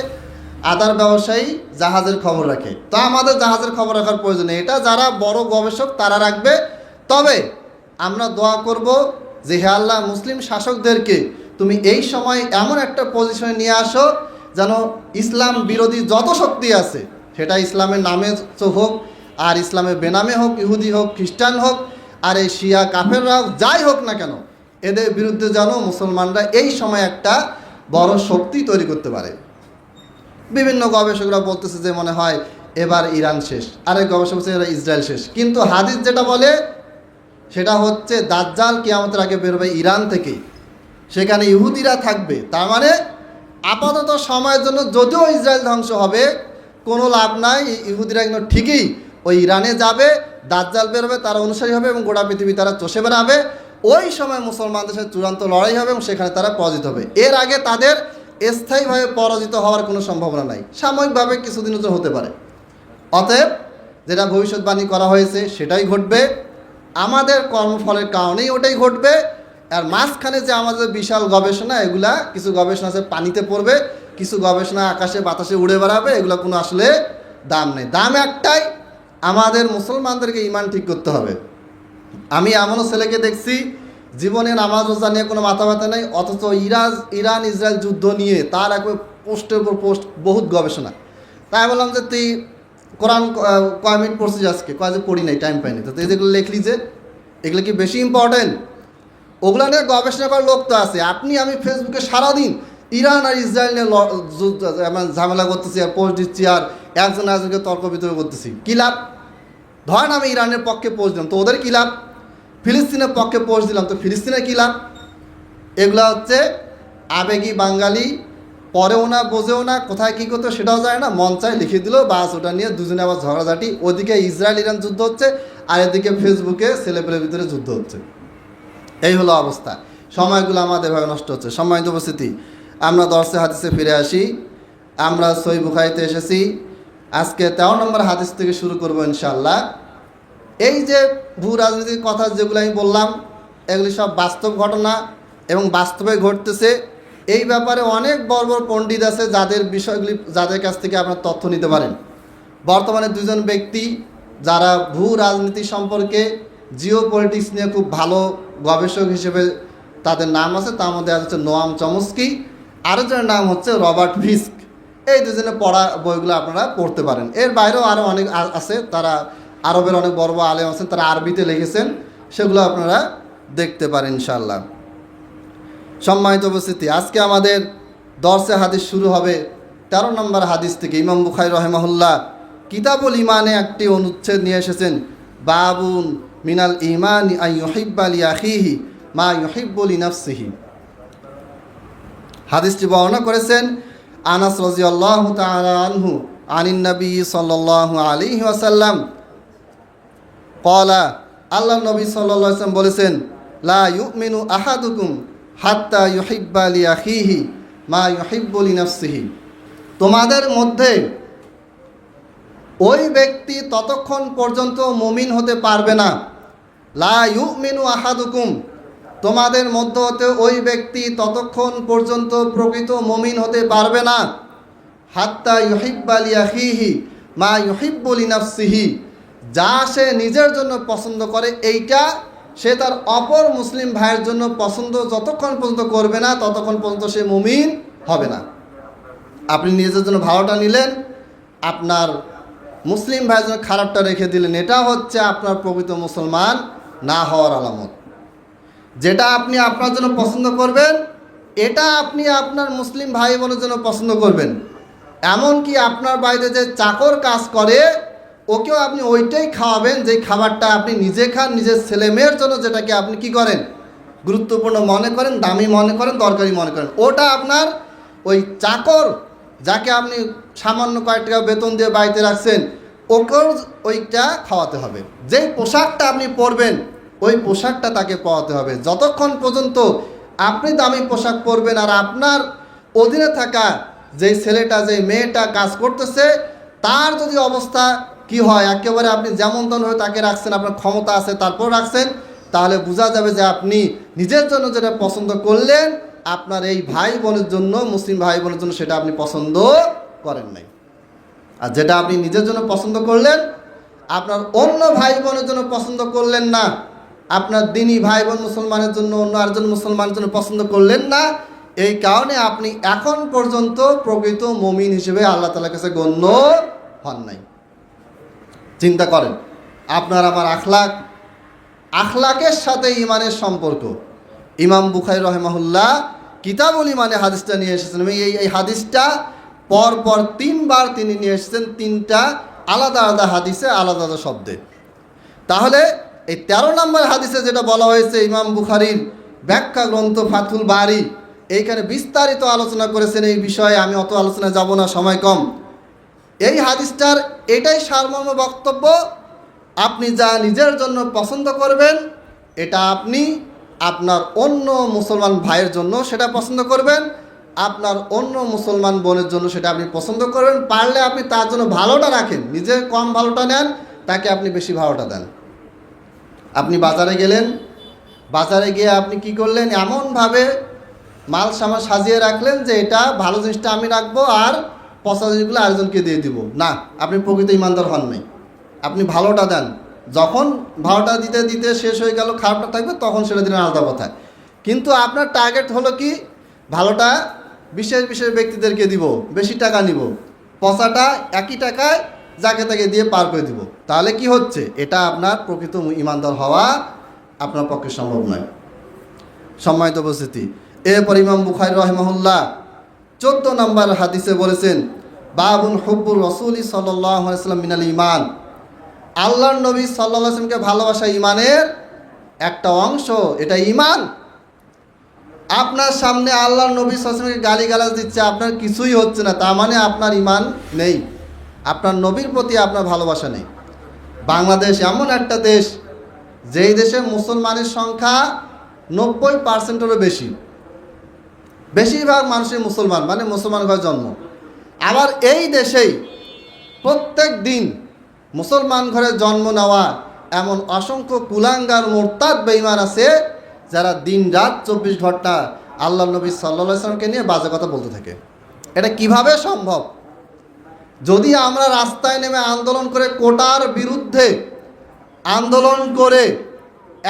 A: আদার ব্যবসায়ী জাহাজের খবর রাখে। তো আমাদের জাহাজের খবর রাখার প্রয়োজন নেই, এটা যারা বড় গবেষক তারা রাখবে। তবে আমরা দোয়া করব যে হে আল্লাহ, মুসলিম শাসকদেরকে তুমি এই সময় এমন একটা পজিশনে নিয়ে আসো যেন ইসলাম বিরোধী যত শক্তি আছে, সেটা ইসলামের নামে হোক আর ইসলামের বেনামে হোক, ইহুদি হোক, খ্রিস্টান হোক, আর এই শিয়া কাফেররা যাই হোক না কেন, এদের বিরুদ্ধে যেন মুসলমানরা এই সময় একটা বড় শক্তি তৈরি করতে পারে। বিভিন্ন গবেষকরা বলতেছে যে মনে হয় এবার ইরান শেষ, আরেক গবেষক বলছে এবার ইসরায়েল শেষ। কিন্তু হাদিস যেটা বলে সেটা হচ্ছে দাজ্জাল কিয়ামতের আগে বেরোবে ইরান থেকেই, সেখানে ইহুদিরা থাকবে। তার মানে আপাতত সময়ের জন্য যদিও ইসরায়েল ধ্বংস হবে কোনো লাভ নাই, ইহুদিরা কিন্তু ঠিকই ওই ইরানে যাবে, দাজ্জাল বেরোবে, তারা অনুসারী হবে এবং গোটা পৃথিবী তারা চষে বেড়াবে। ওই সময় মুসলমানদের সাথে চূড়ান্ত লড়াই হবে এবং সেখানে তারা পরাজিত হবে। এর আগে তাদের স্থায়ীভাবে পরাজিত হওয়ার কোনো সম্ভাবনা নাই, সাময়িকভাবে কিছুদিনের জন্য হতে পারে। অতএব যেটা ভবিষ্যৎবাণী করা হয়েছে সেটাই ঘটবে, আমাদের কর্মফলের কারণেই ওটাই ঘটবে। আর মাঝখানে যে আমাদের বিশাল গবেষণা, এগুলা কিছু গবেষণা আছে পানিতে পড়বে, কিছু গবেষণা আকাশে বাতাসে উড়ে বেড়াবে, এগুলো কোনো আসলে দাম নেই। দাম একটাই, আমাদের মুসলমানদেরকে ইমান ঠিক করতে হবে। আমি এমনও ছেলেকে দেখছি জীবনে নামাজ রোজা নিয়ে কোনো মাথা ব্যথা নেই, অথচ ইরান ইসরায়েল যুদ্ধ নিয়ে তার একবার পোস্টের উপর পোস্ট, বহুত গবেষণা। তাই বললাম যে তুই কোরআন কয় মিনিট পড়ছিস আজকে, কয় যে পড়ি নাই, টাইম পাইনি। তো যেগুলো লিখলি যে এগুলো কি বেশি ইম্পর্টেন্ট? ওগুলো নিয়ে গবেষণা করার লোক তো আছে। আপনি আমি ফেসবুকে সারাদিন ইরান আর ইসরায়েল নিয়ে ঝামেলা করতেছি আর পোস্ট দিচ্ছি আর একজন একজনকে তর্ক বিতর্ক করতেছি, কী লাভ? ধরেন আমি ইরানের পক্ষে পোস্ট দিলাম, তো ওদের কী লাভ? ফিলিস্তিনের পক্ষে পোস্ট দিলাম, তো ফিলিস্তিনের কী লাভ? এগুলো হচ্ছে আবেগী বাঙালি, পরেও না বোঝেও না, কোথায় কী করতে সেটাও যায় না, মন চায় লিখে দিল, বাস ওটা নিয়ে দুজনে আবার ঝগড়াঝাটি। ওদিকে ইসরায়েল ইরান যুদ্ধ হচ্ছে আর এদিকে ফেসবুকে ছেলেপেলের ভিতরে যুদ্ধ হচ্ছে। এই হলো অবস্থা। সময়গুলো আমাদের এভাবে নষ্ট হচ্ছে। সম্মানিত উপস্থিতি, আমরা দর্শে হাদিসে ফিরে আসি। আমরা সহিহ বুখারীতে এসেছি। আজকে 13 নম্বর হাদিস থেকে শুরু করব ইনশাআল্লাহ। এই যে ভূ রাজনীতির কথা যেগুলো আমি বললাম, এগুলি সব বাস্তব ঘটনা এবং বাস্তবে ঘটতেছে। এই ব্যাপারে অনেক বড় বড় পণ্ডিত আছে যাদের বিষয়গুলি, যাদের কাছ থেকে আপনার তথ্য নিতে পারেন। বর্তমানে দুজন ব্যক্তি যারা ভূ রাজনীতি সম্পর্কে, জিও পলিটিক্স নিয়ে খুব ভালো গবেষক হিসেবে তাদের নাম আছে। তার মধ্যে হচ্ছে নোয়াম চমস্কি, আরেকজনের নাম হচ্ছে রবার্ট ফিস্ক। এই দুজনে পড়া বইগুলো আপনারা পড়তে পারেন। এর বাইরেও আরও অনেক আছে, তারা আরবের অনেক বড় বড় আলেম আছেন, তারা আরবিতে লিখেছেন, সেগুলো আপনারা দেখতে পারেন ইনশাআল্লাহ। সম্মানিত উপস্থিতি, আজকে আমাদের দর্সে হাদিস শুরু হবে 13 নম্বর হাদিস থেকে। ইমাম বুখারী রাহিমাহুল্লাহ কিতাবুল ইমানে একটি অনুচ্ছেদ নিয়ে এসেছেন, বাবুন মিনাল ইমানি আন ইউহিব্বা লি আখিহি মা ইউহিব্বু লি নাফসিহি। হাদিসটি বর্ণনা করেছেন আনাস রাদিয়াল্লাহু তাআলা আনহু আনিন নবী সাল্লাল্লাহু আলাইহি ওয়াসাল্লাম ক্বালা, আল্লাহ নবী সাল্লাল্লাহু আলাইহি ওয়াসাল্লাম বলেছেন, লা ইউমিনু আহাদুকুম হাত্তা ইউহিব্বা লি আখিহি মা ইউহিব্বু লি নাফসিহি। তোমাদের মধ্যে ওই ব্যক্তি ততক্ষণ পর্যন্ত মুমিন হতে পারবে না। লা ইউমিনু আহাদুকুম, তোমাদের মধ্য হতে ওই ব্যক্তি ততক্ষণ পর্যন্ত প্রকৃত মুমিন হতে পারবে না। হাত্তা ইউহিব্বা লি আখিহি মা ইউহিব্বু লি নাফসিহি, যা সে নিজের জন্য পছন্দ করে এইটা সে তার অপর মুসলিম ভাইয়ের জন্য পছন্দ যতক্ষণ পর্যন্ত করবে না ততক্ষণ পর্যন্ত সে মুমিন হবে না। আপনি নিজের জন্য ভালোটা নিলেন, আপনার মুসলিম ভাইয়ের জন্য খারাপটা রেখে দিলেন, এটা হচ্ছে আপনার প্রকৃত মুসলমান না হওয়ার আলামত। যেটা আপনি আপনার জন্য পছন্দ করবেন এটা আপনি আপনার মুসলিম ভাই বোনের জন্য পছন্দ করবেন। এমনকি আপনার বাড়িতে যে চাকর কাজ করে ওকেও আপনি ওইটাই খাওয়াবেন যে খাবারটা আপনি নিজে খান, নিজের ছেলে মেয়ের জন্য যেটাকে আপনি কি করেন, গুরুত্বপূর্ণ মনে করেন, দামি মনে করেন, দরকারি মনে করেন, ওটা আপনার ওই চাকর যাকে আপনি সামান্য কয়েক টাকা বেতন দিয়ে বাড়িতে রাখছেন ওকেও ওইটা খাওয়াতে হবে। যেই পোশাকটা আপনি পরবেন ওই পোশাকটা তাকে পরাতে হবে। যতক্ষণ পর্যন্ত আপনি দামি পোশাক পরবেন আর আপনার অধীনে থাকা যেই ছেলেটা, যেই মেয়েটা কাজ করতেছে তার যদি অবস্থা কি হয়, একেবারে আপনি যেমন তেমন হয়ে তাকে রাখছেন, আপনার ক্ষমতা আছে তারপর রাখছেন, তাহলে বোঝা যাবে যে আপনি নিজের জন্য যেটা পছন্দ করলেন আপনার এই ভাই বোনের জন্য, মুসলিম ভাই বোনের জন্য সেটা আপনি পছন্দ করেন নাই। আর যেটা আপনি নিজের জন্য পছন্দ করলেন আপনার অন্য ভাই বোনের জন্য পছন্দ করলেন না, আপনার দিনী ভাই বোন মুসলমানের জন্য অন্য আরেকজন মুসলমানের জন্য পছন্দ করলেন না। এই কারণে আপনি এখন পর্যন্ত প্রকৃত মুমিন হিসেবে আল্লাহ তাআলার কাছে গণ্য হন নাই। চিন্তা করেন, আপনার আমার আখলাকের সাথে ইমানের সম্পর্ক। ইমাম বুখারী রাহিমাহুল্লাহ কিতাবুল ইমানে হাদিসটা নিয়ে এসেছেন। এই হাদিসটা পরপর 3 বার তিনি নিয়ে এসেছেন, 3টা আলাদা আলাদা হাদিসে আলাদা আলাদা শব্দে। তাহলে এই 13 নম্বর হাদিসে যেটা বলা হয়েছে, ইমাম বুখারীর ব্যাখ্যা গ্রন্থ ফাথুল বারী এইখানে বিস্তারিত আলোচনা করেছেন এই বিষয়ে। আমি অত আলোচনা যাব না, সময় কম। এই হাদিসটার এটাই সারমর্ম বক্তব্য, আপনি যা নিজের জন্য পছন্দ করবেন এটা আপনি আপনার অন্য মুসলমান ভাইয়ের জন্য সেটা পছন্দ করবেন, আপনার অন্য মুসলমান বোনের জন্য সেটা আপনি পছন্দ করবেন। পারলে আপনি তার জন্য ভালোটা রাখেন, নিজে কম ভালোটা নেন, তাকে আপনি বেশি ভালোটা দেন। আপনি বাজারে গেলেন, বাজারে গিয়ে আপনি কি করলেন, এমনভাবে মাল সামাল সাজিয়ে রাখলেন যে এটা ভালো জিনিসটা আমি রাখবো আর পচা জিনিসগুলো আরেকজনকে দিয়ে দিব না, আপনি প্রকৃত ইমানদার হন নাই। আপনি ভালোটা দেন, যখন ভালোটা দিতে দিতে শেষ হয়ে গেল খারাপটা থাকবে তখন সেটা দিলেন, আলাদা কথা। কিন্তু আপনার টার্গেট হলো কি, ভালোটা বিশেষ বিশেষ ব্যক্তিদেরকে দিব, বেশি টাকা নিব, পচাটা একই টাকায় যাকে তাকে দিয়ে পার করে দিব। তাহলে কি হচ্ছে? এটা আপনার প্রকৃত ইমানদার হওয়া আপনার পক্ষে সম্ভব নয়। সম্মানিত উপস্থিতি, এরপর ইমাম বুখারী রাহিমাহুল্লাহ 14 নম্বর হাদিসে বলেছেন, বাবুন হুব্বুর রাসূলি সাল্লাল্লাহু আলাইহি ওয়াসাল্লাম মিনাল ঈমান। আল্লাহর নবী সাল্লাল্লাহু আলাইহি ওয়াসাল্লামকে ভালোবাসা ঈমানের একটা অংশ, এটা ঈমান। আপনার সামনে আল্লাহর নবী সাল্লাল্লাহু আলাইহি ওয়াসাল্লামকে গালিগালাজ দিচ্ছে, আপনার কিছুই হচ্ছে না, তার মানে আপনার ঈমান নেই, আপনার নবীর প্রতি আপনার ভালোবাসা নেই। বাংলাদেশ এমন একটা দেশ, যেই দেশে মুসলমানের সংখ্যা 90%-এরও বেশি, বেশিরভাগ মানুষই মুসলমান, মানে মুসলমান ঘরে জন্ম। আবার এই দেশেই প্রত্যেক দিন মুসলমান ঘরে জন্ম নেওয়া এমন অসংখ্য কুলাঙ্গার মোরতাদ বেঈমান আছে, যারা দিন রাত 24 ঘন্টা আল্লাহ নবী সাল্লাল্লাহু আলাইহি ওয়াসাল্লামকে নিয়ে বাজে কথা বলতে থাকে। এটা কিভাবে সম্ভব? যদি আমরা রাস্তায় নেমে আন্দোলন করে, কোটার বিরুদ্ধে আন্দোলন করে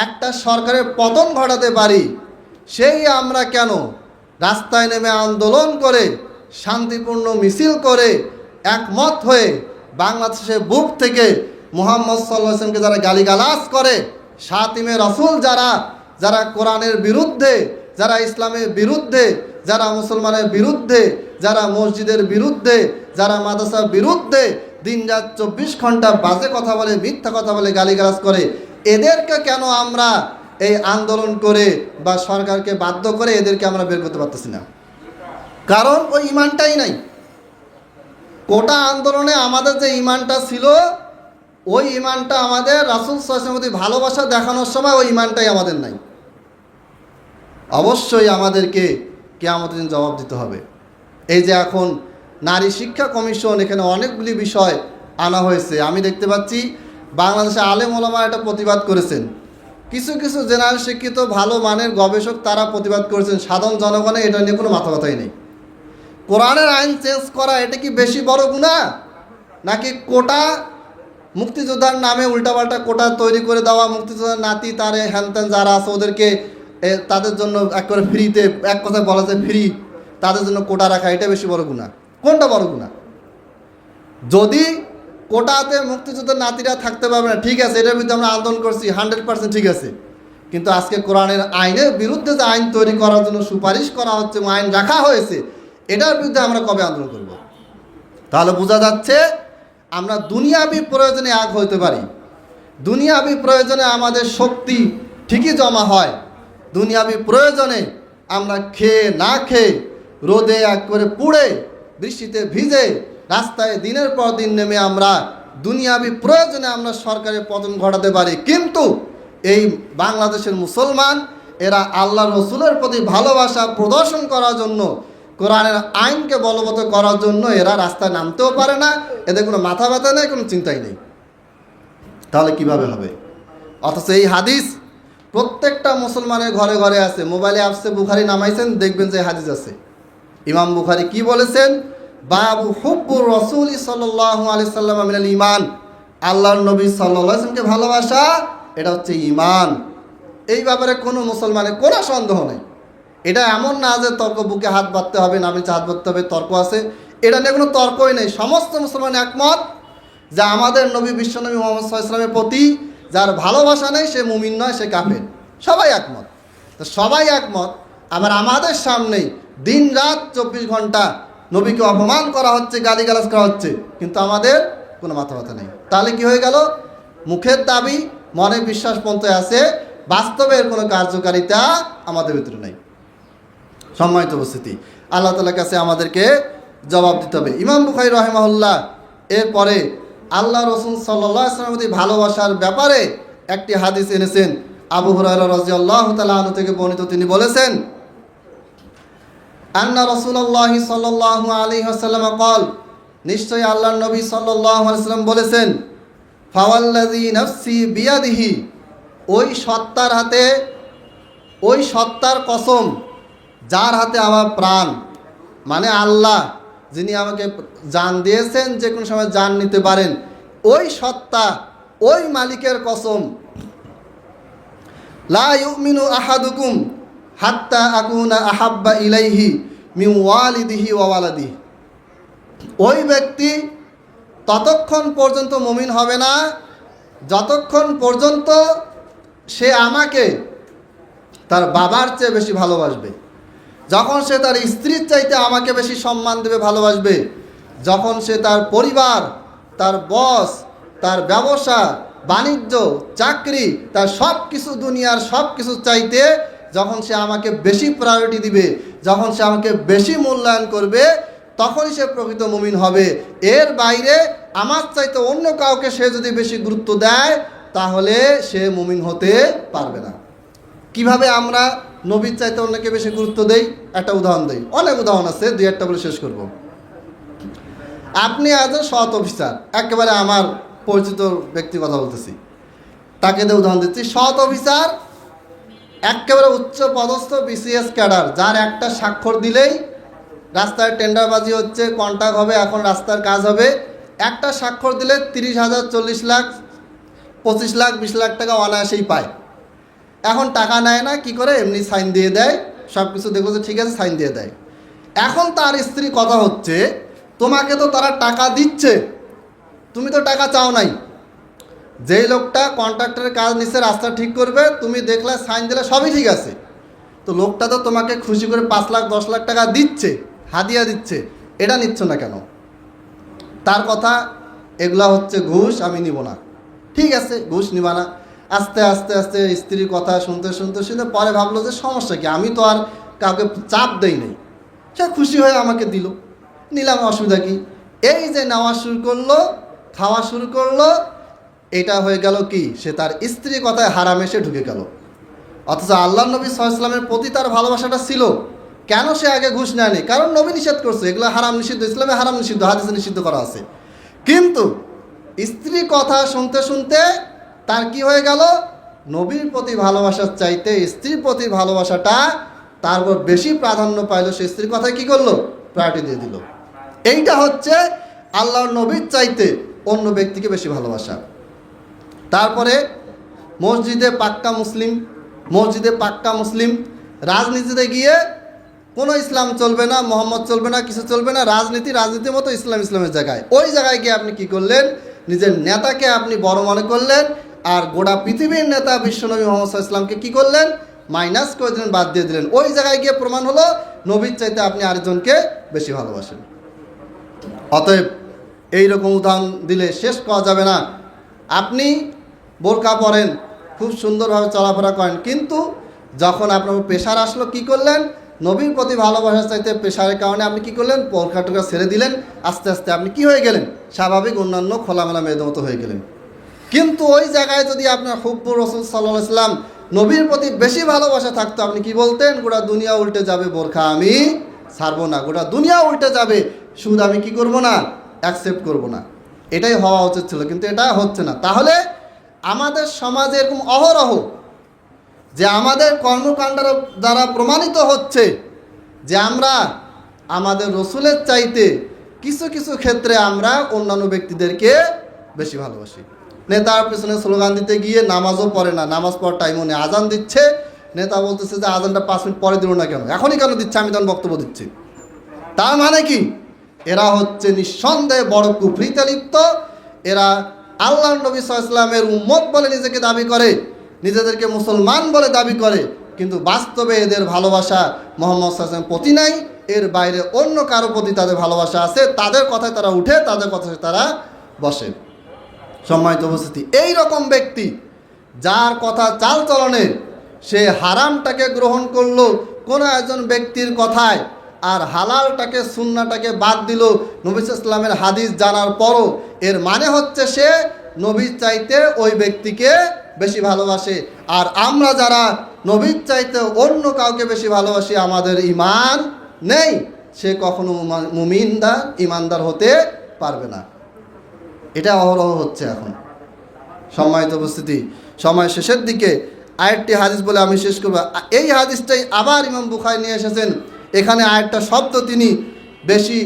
A: একটা সরকারের পতন ঘটাতে পারি, সেই আমরা কেন রাস্তায় নেমে আন্দোলন করে শান্তিপূর্ণ মিছিল করে একমত হয়ে বাংলাদেশের বুক থেকে মুহাম্মদ সাল্লাল্লাহু আলাইহি ওয়াসাল্লামকে যারা গালিগালাজ করে, শাতিমে রাসূল যারা কোরআনের বিরুদ্ধে, যারা ইসলামের বিরুদ্ধে, যারা মুসলমানের বিরুদ্ধে, যারা মসজিদের বিরুদ্ধে, যারা মাদ্রাসার বিরুদ্ধে দিনরাত 24 ঘন্টা বাজে কথা বলে, মিথ্যা কথা বলে, গালিগালাজ করে, এদেরকে কেন আমরা এই আন্দোলন করে বা সরকারকে বাধ্য করে এদেরকে আমরা বের করতে পারতেছি না? কারণ ওই ঈমানটাই নাই। কোটা আন্দোলনে আমাদের যে ঈমানটা ছিল, ওই ঈমানটা আমাদের রাসূল সাল্লাল্লাহু আলাইহি ওয়াসাল্লামের প্রতি ভালোবাসা দেখানোর সময় ওই ঈমানটাই আমাদের নাই। অবশ্যই আমাদেরকে কিয়ামতের দিন জবাব দিতে হবে। এই যে এখন নারী শিক্ষা কমিশন, এখানে অনেকগুলি বিষয় আনা হয়েছে। আমি দেখতে পাচ্ছি বাংলাদেশে আলেম ওলামা এটা প্রতিবাদ করেছেন, কিছু কিছু জেনারেল শিক্ষিত ভালো মানের গবেষক তারা প্রতিবাদ করেছেন। সাধারণ জনগণের এটা নিয়ে কোনো মাথা ব্যথাই নেই। কোরআনের আইন চেঞ্জ করা এটা কি বেশি বড় গুনাহ, নাকি কোটা মুক্তিযোদ্ধার নামে উল্টাপাল্টা কোটা তৈরি করে দেওয়া, মুক্তিযোদ্ধার নাতি তারে হ্যানত্যান যারা আছে ওদেরকে তাদের জন্য একেবারে ফ্রিতে, এক কথায় বলা যায় ফ্রি, তাদের জন্য কোটা রাখা, এটা বেশি বড় গুনাহ? কোনটা বড় গুনাহ? যদি কোটাতে মুক্তিযোদ্ধার নাতিরা থাকতে পারবে না, ঠিক আছে, এটার বিরুদ্ধে আমরা আন্দোলন করছি 100% ঠিক আছে, কিন্তু আজকে কোরআনের আইনের বিরুদ্ধে যে আইন তৈরি করার জন্য সুপারিশ করা হচ্ছে, আইন রাখা হয়েছে, এটার বিরুদ্ধে আমরা কবে আন্দোলন করব? তাহলে বোঝা যাচ্ছে আমরা দুনিয়াবি প্রয়োজনে এক হইতে পারি, দুনিয়াবি প্রয়োজনে আমাদের শক্তি ঠিকই জমা হয়, দুনিয়াবি প্রয়োজনে আমরা খেয়ে না খেয়ে রোদে একবারে পুড়ে বৃষ্টিতে ভিজে রাস্তায় দিনের পর দিন নেমে আমরা দুনিয়াবি প্রয়োজনে আমরা সরকারের পতন ঘটাতে পারি। কিন্তু এই বাংলাদেশের মুসলমান এরা আল্লাহ রসুলের প্রতি ভালোবাসা প্রদর্শন করার জন্য, কোরআনের আইনকে বলবৎ করার জন্য এরা রাস্তায় নামতেও পারে না, এদের কোনো মাথা ব্যথা নেই, কোনো চিন্তাই নেই। তাহলে কিভাবে হবে? অথচ এই হাদিস প্রত্যেকটা মুসলমানের ঘরে ঘরে আছে। মোবাইলে অ্যাপসে বুখারী নামাইছেন, দেখবেন যে হাদিস আছে। ইমাম বুখারী কি বলেছেন? বাবু হুব্বুর রাসূলি সাল্লাল্লাহু আলাইহি ওয়াসাল্লাম মিনাল ঈমান। আল্লাহর নবী সাল্লাল্লাহু আলাইহি ওয়াসাল্লামকে ভালোবাসা এটা হচ্ছে ঈমান। এই ব্যাপারে কোনো মুসলমানের কোনো সন্দেহ নেই। এটা এমন না যে তর্ক, বুকে হাত বাঁধতে হবে, নামে হাত বাঁধতে হবে, তর্ক আছে, এটা নিয়ে কোনো তর্কই নেই। সমস্ত মুসলমান একমত যে আমাদের নবী বিশ্বনবী মুহাম্মদ সাল্লাল্লাহু আলাইহি ওয়াসাল্লামের প্রতি যার ভালোবাসা নেই সে মুমিন নয়, সে কাফের। সবাই একমত। তো সবাই একমত, আবার আমাদের সামনেই দিন রাত 24 ঘন্টা নবীকে অপমান করা হচ্ছে, গালিগালাজ করা হচ্ছে, কিন্তু আমাদের কোনো মাথা ব্যথা নেই। তাহলে কি হয়ে গেল? মুখের দাবি, মনে বিশ্বাস পর্যন্ত আছে, বাস্তবের কোনো কার্যকারিতা আমাদের ভিতরে নেই। সম্মানিত উপস্থিতি, আল্লাহ তাআলার কাছে আমাদেরকে জবাব দিতে হবে। ইমাম বুখারী রাহিমাহুল্লাহ এরপরে আল্লাহ রাসূল সাল্লাল্লাহু আলাইহি ওয়াসাল্লামের প্রতি ভালোবাসার ব্যাপারে একটি হাদিস এনেছেন। আবু হুরায়রা রাদিয়াল্লাহু তাআলা আনহু থেকে বর্ণিত, তিনি বলেছেন, আন্না রাসূলুল্লাহি সাল্লাল্লাহু আলাইহি ওয়াসাল্লাম قال, নিশ্চয়ই আল্লাহর নবী সাল্লাল্লাহু আলাইহি ওয়াসাল্লাম বলেছেন, ফাওয়াল্লাযী নাফসি বিয়াদিহি, ওই সত্তার হাতে, ওই সত্তার কসম যার হাতে আমার প্রাণ, মানে আল্লাহ যিনি আমাকে জান দিয়েছেন, যে কোনো সময় জান নিতে পারেন, ওই সত্তা, ওই মালিকের কসম, লা ইউমিনু আহাদুকুম হাত্তা আকুনা আহাব্বা ইলাইহি মিন ওয়ালিদিহি ওয়া ওয়ালাদিহি, ওই ব্যক্তি ততক্ষণ পর্যন্ত মুমিন হবে না যতক্ষণ পর্যন্ত সে আমাকে তার বাবার চেয়ে বেশি ভালোবাসবে, যখন সে তার স্ত্রীর চাইতে আমাকে বেশি সম্মান দেবে, ভালোবাসবে, যখন সে তার পরিবার, তার বস, তার ব্যবসা বাণিজ্য চাকরি, তার সব কিছু দুনিয়ার সব কিছু চাইতে যখন সে আমাকে বেশি প্রায়োরিটি দিবে, যখন সে আমাকে বেশি মূল্যায়ন করবে, তখনই সে প্রকৃত মুমিন হবে। এর বাইরে আমার চাইতে অন্য কাউকে সে যদি বেশি গুরুত্ব দেয় তাহলে সে মুমিন হতে পারবে না। কিভাবে আমরা নবীর চাইতে অন্যকে বেশি গুরুত্ব দেই? একটা উদাহরণ দেই, অনেক উদাহরণ আছে, দুই একটা বলে শেষ করব। আপনি একজন সৎ অফিসার, একেবারে আমার পরিচিত ব্যক্তি কথা বলতেছি, তাকে দিয়ে উদাহরণ দিচ্ছি। সৎ অফিসার একেবারে উচ্চ পদস্থ বিসিএস ক্যাডার, যার একটা স্বাক্ষর দিলেই রাস্তায় টেন্ডারবাজি হচ্ছে, কন্ট্রাক্ট হবে, এখন রাস্তার কাজ হবে, একটা স্বাক্ষর দিলে 30,000, 40 লাখ, 25 লাখ, 20 লাখ টাকা অনায়াসেই পায়। এখন টাকা নেয় না, কি করে? এমনি সাইন দিয়ে দেয়, সব কিছু দেখলো যে ঠিক আছে, সাইন দিয়ে দেয়। এখন তার স্ত্রী কথা হচ্ছে, তোমাকে তো তারা টাকা দিচ্ছে, তুমি তো টাকা চাও নাই। যেই লোকটা কন্ট্রাক্টরের কাজ নিচ্ছে, রাস্তা ঠিক করবে, তুমি দেখলে সাইন দিলে সবই ঠিক আছে, তো লোকটা তো তোমাকে খুশি করে 5 লাখ 10 লাখ টাকা দিচ্ছে, হাদিয়া দিচ্ছে, এটা নিচ্ছ না কেন? তার কথা, এগুলা হচ্ছে ঘুষ, আমি নিব না। ঠিক আছে, ঘুষ নিবা না। আস্তে আস্তে আস্তে স্ত্রীর কথা শুনতে শুনতে শুনতে পরে ভাবলো যে সমস্যা কি, আমি তো আর কাউকে চাপ দেই নাই, সে খুশি হয়ে আমাকে দিল, নিলাম, অসুবিধা কি? এই যে নেওয়া শুরু করলো, খাওয়া শুরু করলো, এটা হয়ে গেল কি, সে তার স্ত্রীর কথায় হারামে সে ঢুকে গেল। অথচ আল্লাহ নবী সাল্লাল্লাহু আলাইহি ওয়াসাল্লামের প্রতি তার ভালোবাসাটা ছিল। কেন সে আগে ঘুষ নেয়নি? কারণ নবী নিষেধ করছে, এগুলো হারাম নিষিদ্ধ, ইসলামে হারাম নিষিদ্ধ, হাদিসে নিষিদ্ধ করা আছে। কিন্তু স্ত্রীর কথা শুনতে শুনতে তার কি হয়ে গেল? নবীর প্রতি ভালোবাসার চাইতে স্ত্রীর প্রতি ভালোবাসাটা তারপর বেশি প্রাধান্য পাইল। সে স্ত্রীর কথায় কি করলো? প্রায়োরিটি দিয়ে দিল। এইটা হচ্ছে আল্লাহর নবীর চাইতে অন্য ব্যক্তিকে বেশি ভালোবাসা। তারপরে মসজিদে পাক্কা মুসলিম, রাজনীতিতে গিয়ে কোনো ইসলাম চলবে না, মোহাম্মদ চলবে না, কিছু চলবে না, রাজনীতির মতো ইসলামের জায়গায়, ওই জায়গায় গিয়ে আপনি কি করলেন? নিজের নেতাকে আপনি বড় মনে করলেন, আর গোটা পৃথিবীর নেতা বিশ্বনবী মোহাম্মদ সাল্লাল্লাহু আলাইহি ওয়াসাল্লামকে কি করলেন? মাইনাস করে দিলেন, বাদ দিয়ে দিলেন। ওই জায়গায় গিয়ে প্রমাণ হলো নবীর চাইতে আপনি আরেকজনকে বেশি ভালোবাসেন। অতএব এইরকম উদাহরণ দিলে শেষ করা যাবে না। আপনি বোরকা পরেন, খুব সুন্দরভাবে চলাফেরা করেন, কিন্তু যখন আপনার প্রেশার আসলো কি করলেন? নবীর প্রতি ভালোবাসার চাইতে প্রেশারের কারণে আপনি কি করলেন? বোরকা টোরকা ছেড়ে দিলেন। আস্তে আস্তে আপনি কি হয়ে গেলেন? স্বাভাবিক অন্যান্য খোলামেলা মেয়েদের মতো হয়ে গেলেন। কিন্তু ওই জায়গায় যদি আপনার হুব্বুর রাসূল সাল্লাল্লাহু আলাইহি ওয়াসাল্লাম, নবীর প্রতি বেশি ভালোবাসা থাকতো, আপনি কি বলতেন? গোটা দুনিয়া উল্টে যাবে, বোরকা আমি ছাড়বো না, গোটা দুনিয়া উল্টে যাবে, সুদ আমি কি করব না? অ্যাকসেপ্ট করব না। এটাই হওয়া উচিত ছিল, কিন্তু এটা হচ্ছে না। তাহলে আমাদের সমাজে এরকম অহরহ যে আমাদের কর্মকাণ্ডের দ্বারা প্রমাণিত হচ্ছে যে আমরা আমাদের রসুলের চাইতে কিছু কিছু ক্ষেত্রে আমরা অন্যান্য ব্যক্তিদেরকে বেশি ভালোবাসি। নেতার পেছনে স্লোগান দিতে গিয়ে নামাজও পড়ে না, নামাজ পড়ার টাইমও নেই, আজান দিচ্ছে, নেতা বলতেছে যে আজানটা 5 মিনিট পরে দিল না কেন, এখনই কেন দিচ্ছে, আমি তখন বক্তব্য দিচ্ছি। তার মানে কি? এরা হচ্ছে নিঃসন্দেহে বড় কুফরিতে লিপ্ত। এরা আল্লাহর নবী সাল্লাল্লাহু আলাইহি ওয়াসাল্লামের উম্মত বলে নিজেকে দাবি করে, নিজেদেরকে মুসলমান বলে দাবি করে, কিন্তু বাস্তবে এদের ভালোবাসা মুহাম্মদ সাল্লাল্লাহু আলাইহি ওয়াসাল্লামের প্রতি নাই, এর বাইরে অন্য কারো প্রতি তাদের ভালোবাসা আছে। তাদের কথায় তারা উঠে, তাদের কথায় তারা বসে। সম্মানিত উপস্থিতি, এই রকম ব্যক্তি যার কথা চাল চলনে সে হারামটাকে গ্রহণ করলো কোনো একজন ব্যক্তির কথায়, আর হালালটাকে সুন্নাটাকে বাদ দিল নবী সাল্লাল্লাহু আলাইহি ওয়াসাল্লামের হাদিস জানার পরও, এর মানে হচ্ছে সে নবীর চাইতে ওই ব্যক্তিকে বেশি ভালোবাসে। আর আমরা যারা নবীর চাইতে অন্য কাউকে বেশি ভালোবাসি, আমাদের ঈমান নেই, সে কখনো ঈমানদার হতে পারবে না। এটা অহরহ হচ্ছে এখন। সম্মানিত উপস্থিতি, সময় শেষের দিকে আরেকটি হাদিস বলে আমি শেষ করব। এই হাদিসটাই আবার ইমাম বুখারী নিয়ে এসেছেন। এখানে আরেকটা শব্দ তিনি বেশি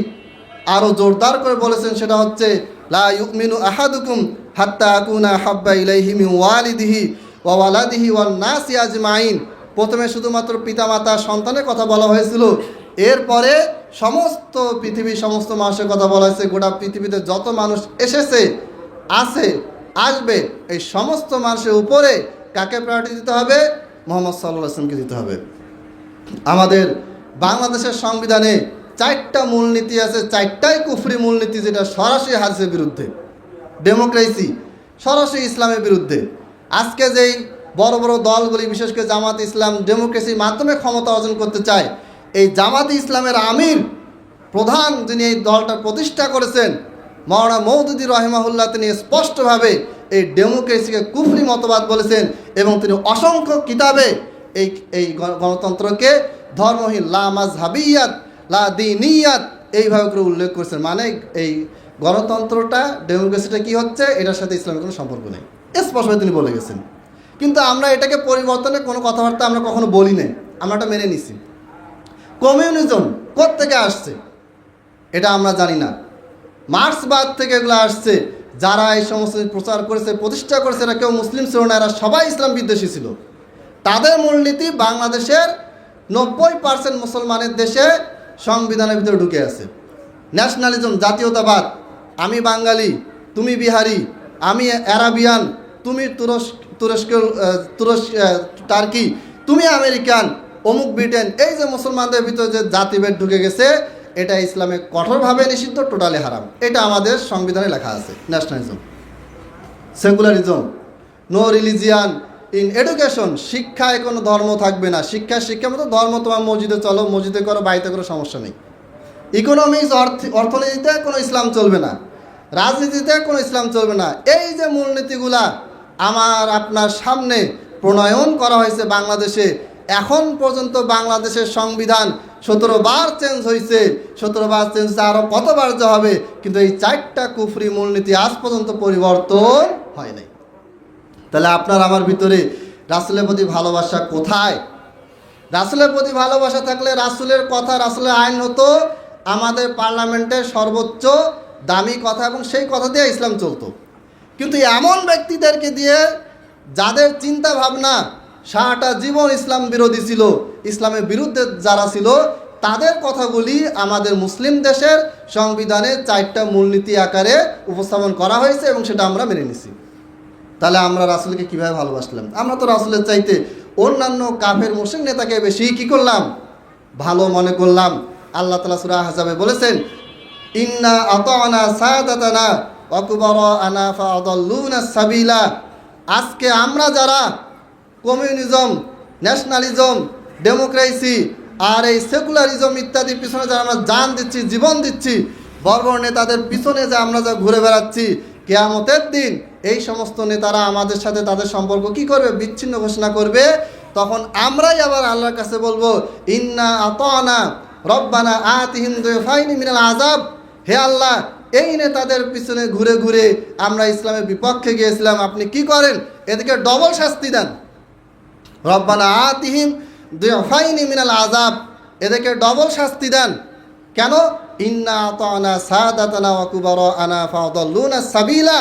A: আরও জোরদার করে বলেছেন, সেটা হচ্ছে লা ইউমিনু আহাদুকুম হাত্তা আকুনা হাব্বা ইলাইহি মিন ওয়ালিদিহি ওয়া ওয়ালাদিহি ওয়ান নাসি আজমাইন। প্রথমে শুধুমাত্র পিতামাতা সন্তানের কথা বলা হয়েছিল, এরপরে সমস্ত পৃথিবীর সমস্ত মানুষের কথা বলা হয়েছে। গোটা পৃথিবীতে যত মানুষ এসেছে, আছে, আসবে, এই সমস্ত মানুষের উপরে কাকে প্রায়োরিটি দিতে হবে? মোহাম্মদ সাল্লাল্লাহু আলাইহি ওয়াসাল্লামকে দিতে হবে। আমাদের বাংলাদেশের সংবিধানে 4টা মূলনীতি আছে, 4টাই কুফরি মূলনীতি, যেটা সরাসরি হাদিসের বিরুদ্ধে। ডেমোক্রেসি সরাসরি ইসলামের বিরুদ্ধে। আজকে যেই বড় বড় দলগুলি, বিশেষ করে জামাত ইসলাম, ডেমোক্রেসির মাধ্যমে ক্ষমতা অর্জন করতে চায়, এই জামাত ইসলামের আমির প্রধান যিনি এই দলটা প্রতিষ্ঠা করেছেন, মাওলানা মওদুদী রহিমাহুল্লাহ, তিনি স্পষ্টভাবে এই ডেমোক্রেসিকে কুফরি মতবাদ বলেছেন এবং তিনি অসংখ্য কিতাবে এই গণতন্ত্রকে ধর্মহীন, লা মাযহাবিয়াত লা দীনিয়াত এইভাবে করে উল্লেখ করেছেন। মানে এই গণতন্ত্রটা, ডেমোক্রেসিটা কি হচ্ছে, এটার সাথে ইসলামের কোনো সম্পর্ক নেই, স্পষ্টভাবে তিনি বলে গেছেন। কিন্তু আমরা এটাকে পরিবর্তনের কোনো কথাবার্তা আমরা কখনো বলি নাই, আমরা এটা মেনে নিছি। কমিউনিজম কোত্থেকে আসছে এটা আমরা জানি না, মার্ক্সবাদ থেকে এগুলো আসছে। যারা এই সমস্ত প্রচার করেছে, প্রতিষ্ঠা করেছে, এরা কেউ মুসলিম ছিল না, এরা সবাই ইসলাম বিদ্বেষী ছিল। তাদের মূলনীতি বাংলাদেশের 90% মুসলমানের দেশে সংবিধানের ভিতরে ঢুকে আছে। ন্যাশনালিজম, জাতীয়তাবাদ, আমি বাঙালি, তুমি বিহারি, আমি অ্যারাবিয়ান, তুমি টার্কি, তুমি আমেরিকান, অমুক ব্রিটেন, এই যে মুসলমানদের ভিতরে যে জাতিভেদ ঢুকে গেছে, এটা ইসলামে কঠোরভাবে নিষিদ্ধ, টোটালি হারাম। এটা আমাদের সংবিধানে লেখা আছে। Nationalism, secularism, no religion in education, শিক্ষায় কোনো ধর্ম থাকবে না। শিক্ষা মতো ধর্ম, তোমার মসজিদে চলো, মসজিদে করো, বাড়িতে করো, সমস্যা নেই। ইকোনমিক্স, অর্থনীতিতে কোনো ইসলাম চলবে না, রাজনীতিতে কোনো ইসলাম চলবে না। এই যে মূলনীতিগুলা আমার আপনার সামনে প্রণয়ন করা হয়েছে বাংলাদেশে, এখন পর্যন্ত বাংলাদেশের সংবিধান 17 বার চেঞ্জ হয়েছে, 17 বার চেঞ্জ হয়েছে, আরও কতবার যে হবে, কিন্তু এই 4টা কুফরি মূলনীতি আজ পর্যন্ত পরিবর্তন হয় নাই। তাহলে আপনার আমার ভিতরে রাসূলের প্রতি ভালোবাসা কোথায়? রাসূলের প্রতি ভালোবাসা থাকলে রাসূলের কথা, রাসূলের আইন হতো আমাদের পার্লামেন্টের সর্বোচ্চ দামি কথা, এবং সেই কথা দিয়ে ইসলাম চলতো। কিন্তু এমন ব্যক্তিদেরকে দিয়ে যাদের চিন্তা ভাবনা সারাটা জীবন ইসলাম বিরোধী ছিল, ইসলামের বিরুদ্ধে যারা ছিল, তাদের কথাগুলি আমাদের মুসলিম দেশের সংবিধানে 4টা মূলনীতি আকারে উপস্থাপন করা হয়েছে এবং সেটা আমরা মেনে নিছি। তাহলে আমরা রাসূলকে কীভাবে ভালোবাসলাম? আমরা তো রাসূলের চাইতে অন্যান্য কাফের মুশরিক নেতাকে বেশি কী করলাম? ভালো মনে করলাম। আল্লাহ তাআলা সূরা আহজাবে বলেছেন, ইন্না আতানা সাদাতানা ওয়া কুবারানা ফাআদাল্লুনা সাবিলা। আজকে আমরা যারা কমিউনিজম, ন্যাশনালিজম, ডেমোক্রেসি আর এই সেকুলারিজম ইত্যাদির পিছনে যারা আমরা জান দিচ্ছি, জীবন দিচ্ছি, বড় বড় নেতাদের পিছনে যে আমরা যা ঘুরে বেড়াচ্ছি, কিয়ামতের দিন এই সমস্ত নেতারা আমাদের সাথে তাদের সম্পর্ক কি করবে? বিচ্ছিন্ন ঘোষণা করবে। তখন আমরাই আবার আল্লাহর কাছে বলবো, ইন্না আতানা রব্বানা আতিহিম দুফাইনি মিনাল আযাব। হে আল্লাহ, এই নেতাদের পিছনে ঘুরে ঘুরে আমরা ইসলামের বিপক্ষে গিয়েছিলাম, আপনি কি করেন? এদেরকে ডবল শাস্তি দেন। রব্বানা আতিহিম দুফাইনি মিনাল আযাব, এদেরকে ডবল শাস্তি দেন। কেন? ইন্না আতানা সাদাতানা ওয়া কুবারানা ফাদাল্লুনা সাবিলা।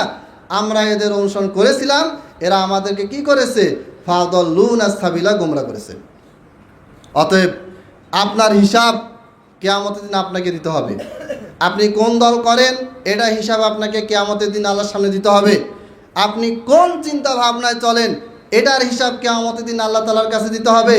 A: আমরা এদের অনুসরণ করেছিলাম, এরা আমাদেরকে কি করেছে? ফাদাল্লুনা সাবিলা, গোমরা করেছে। অতএব আপনার হিসাব কিয়ামতের দিন আপনাকে দিতে হবে। আপনি কোন দল করেন এটা হিসাব আপনাকে কিয়ামতের দিন আল্লাহর সামনে দিতে হবে। আপনি কোন চিন্তা ভাবনায় চলেন এটার হিসাব কিয়ামতের দিন আল্লাহ তাআলার কাছে দিতে হবে।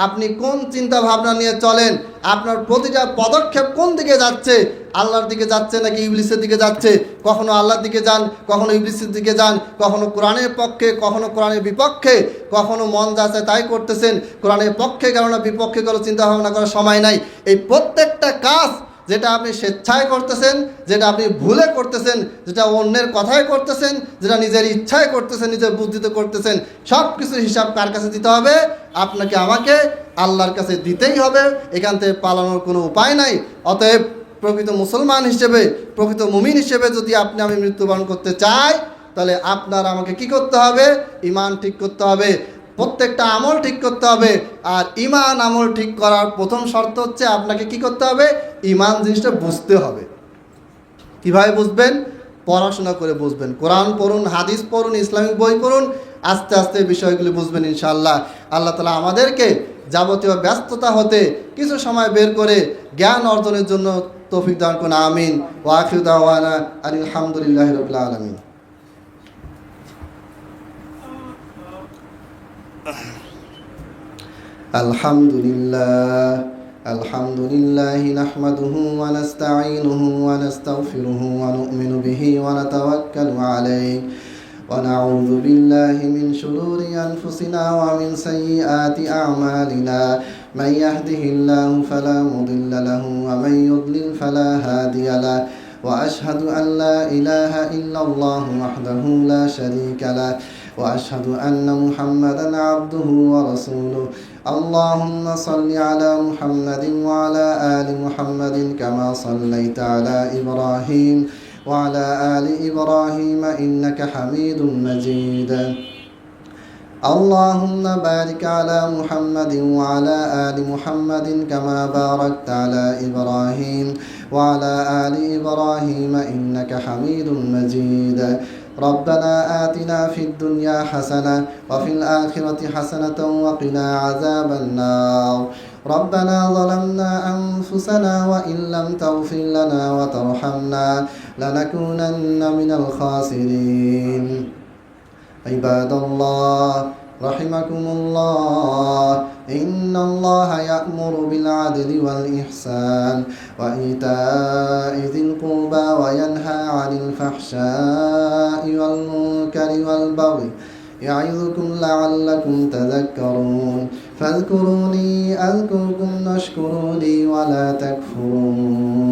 A: আপনি কোন চিন্তা ভাবনা নিয়ে চলেন, আপনার প্রতিটা পদক্ষেপ কোন দিকে যাচ্ছে, আল্লাহর দিকে যাচ্ছে নাকি ইবলিসের দিকে যাচ্ছে? কখনো আল্লাহর দিকে যান, কখনো ইবলিসের দিকে যান, কখনো কোরআনের পক্ষে, কখনো কোরআনের বিপক্ষে, কখনো মন যাচ্ছে তাই করতেছেন। কোরআনের পক্ষে গেল না বিপক্ষে গেল, চিন্তা ভাবনা করার সময় নাই। এই প্রত্যেকটা কাজ যেটা আপনি স্বেচ্ছায় করতেছেন, যেটা আপনি ভুলে করতেছেন, যেটা অন্যের কথায় করতেছেন, যেটা নিজের ইচ্ছায় করতেছেন, নিজের বুদ্ধিতে করতেছেন, সব কিছুর হিসাব কার কাছে দিতে হবে? আপনাকে, আমাকে, আল্লাহর কাছে দিতেই হবে। এখান থেকে পালানোর কোনো উপায় নাই। অতএব প্রকৃত মুসলমান হিসেবে, প্রকৃত মুমিন হিসেবে যদি আপনি আমি মৃত্যুবরণ করতে চাই, তাহলে আপনার আমাকে কি করতে হবে? ঈমান ঠিক করতে হবে, প্রত্যেকটা আমল ঠিক করতে হবে। আর ঈমান আমল ঠিক করার প্রথম শর্ত হচ্ছে আপনাকে কি করতে হবে? ঈমান জিনিসটা বুঝতে হবে। কিভাবে বুঝবেন? পড়াশোনা করে বুঝবেন। কোরআন পড়ুন, হাদিস পড়ুন, ইসলামিক বই পড়ুন, আস্তে আস্তে বিষয়গুলি বুঝবেন ইনশাআল্লাহ। আল্লাহ তাআলা আমাদেরকে যাবতীয় ব্যস্ততা হতে কিছু সময় বের করে জ্ঞান অর্জনের জন্য তৌফিক দান করুন। আমিন। ওয়া আখিরু দাওয়ানা আলহামদুলিল্লাহি রাব্বিল আলামিন। আলহামদুলিল্লাহ নাহমাদুহু ওয়া নাস্তাঈনুহু ওয়া নাস্তাগফিরুহু ওয়া নু'মিনু বিহি ওয়া নাতাওয়াক্কালু আলাইহি ওয়া নাউযু বিল্লাহি মিন শুরুরি আনফুসিনা ওয়া মিন সাইয়্যাতি আ'মালিনা মান ইয়াহদিহিল্লাহু ফালা মুদিল্লা লাহু ওয়া মান ইউদ্লিল ফালা হাদিয়া লাহু ওয়া আশহাদু আন লা ইলাহা ইল্লাল্লাহু ওয়াহদাহু লা শারীকা লাহু ওয়া আশহাদু আন্না মুহাম্মাদান আবদুহু ওয়া রাসূলুহু اللهم صل على محمد وعلى آل محمد كما صليت على إبراهيم وعلى آل إبراهيم إنك حميد مجيد اللهم بارك على محمد وعلى آل محمد كما باركت على إبراهيم وعلى آل إبراهيم إنك حميد مجيد ربنا آتنا في الدنيا حسنة وفي الآخرة حسنة وقنا عذاب النار ربنا ظلمنا أنفسنا وإن لم تغفر لنا وترحمنا لنكونن من الخاسرين عباد الله رحمكم الله إن الله يأمر بالعدل والإحسان وإيتاء ذي القربى وينهى عن الفحشاء والمنكر والبغي يعظكم لعلكم تذكرون فاذكروني أذكركم واشكروا لي ولا تكفرون